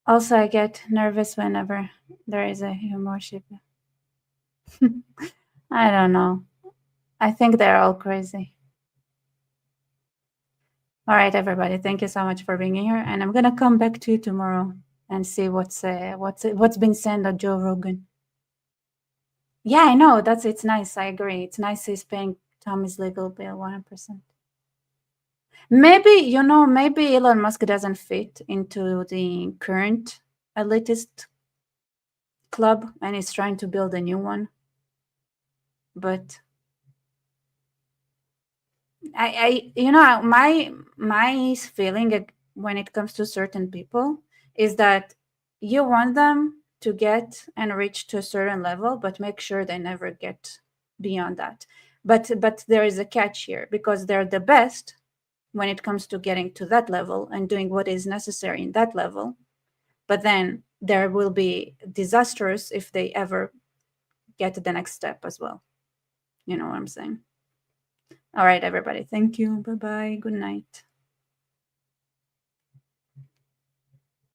also, I get nervous whenever there is a humor ship. I don't know. I think they're all crazy. All right, everybody. Thank you so much for being here, and I'm gonna come back to you tomorrow and see what's been said on Joe Rogan. Yeah, I know. It's nice. I agree. It's nice he's paying Tommy's legal bill 100%. Maybe Elon Musk doesn't fit into the current elitist club and he's trying to build a new one. But my feeling when it comes to certain people is that you want them to get and reach to a certain level, but make sure they never get beyond that. But there is a catch here because they're the best when it comes to getting to that level and doing what is necessary in that level. But then there will be disastrous if they ever get to the next step as well. You know what I'm saying? All right, everybody. Thank you. Bye bye. Good night.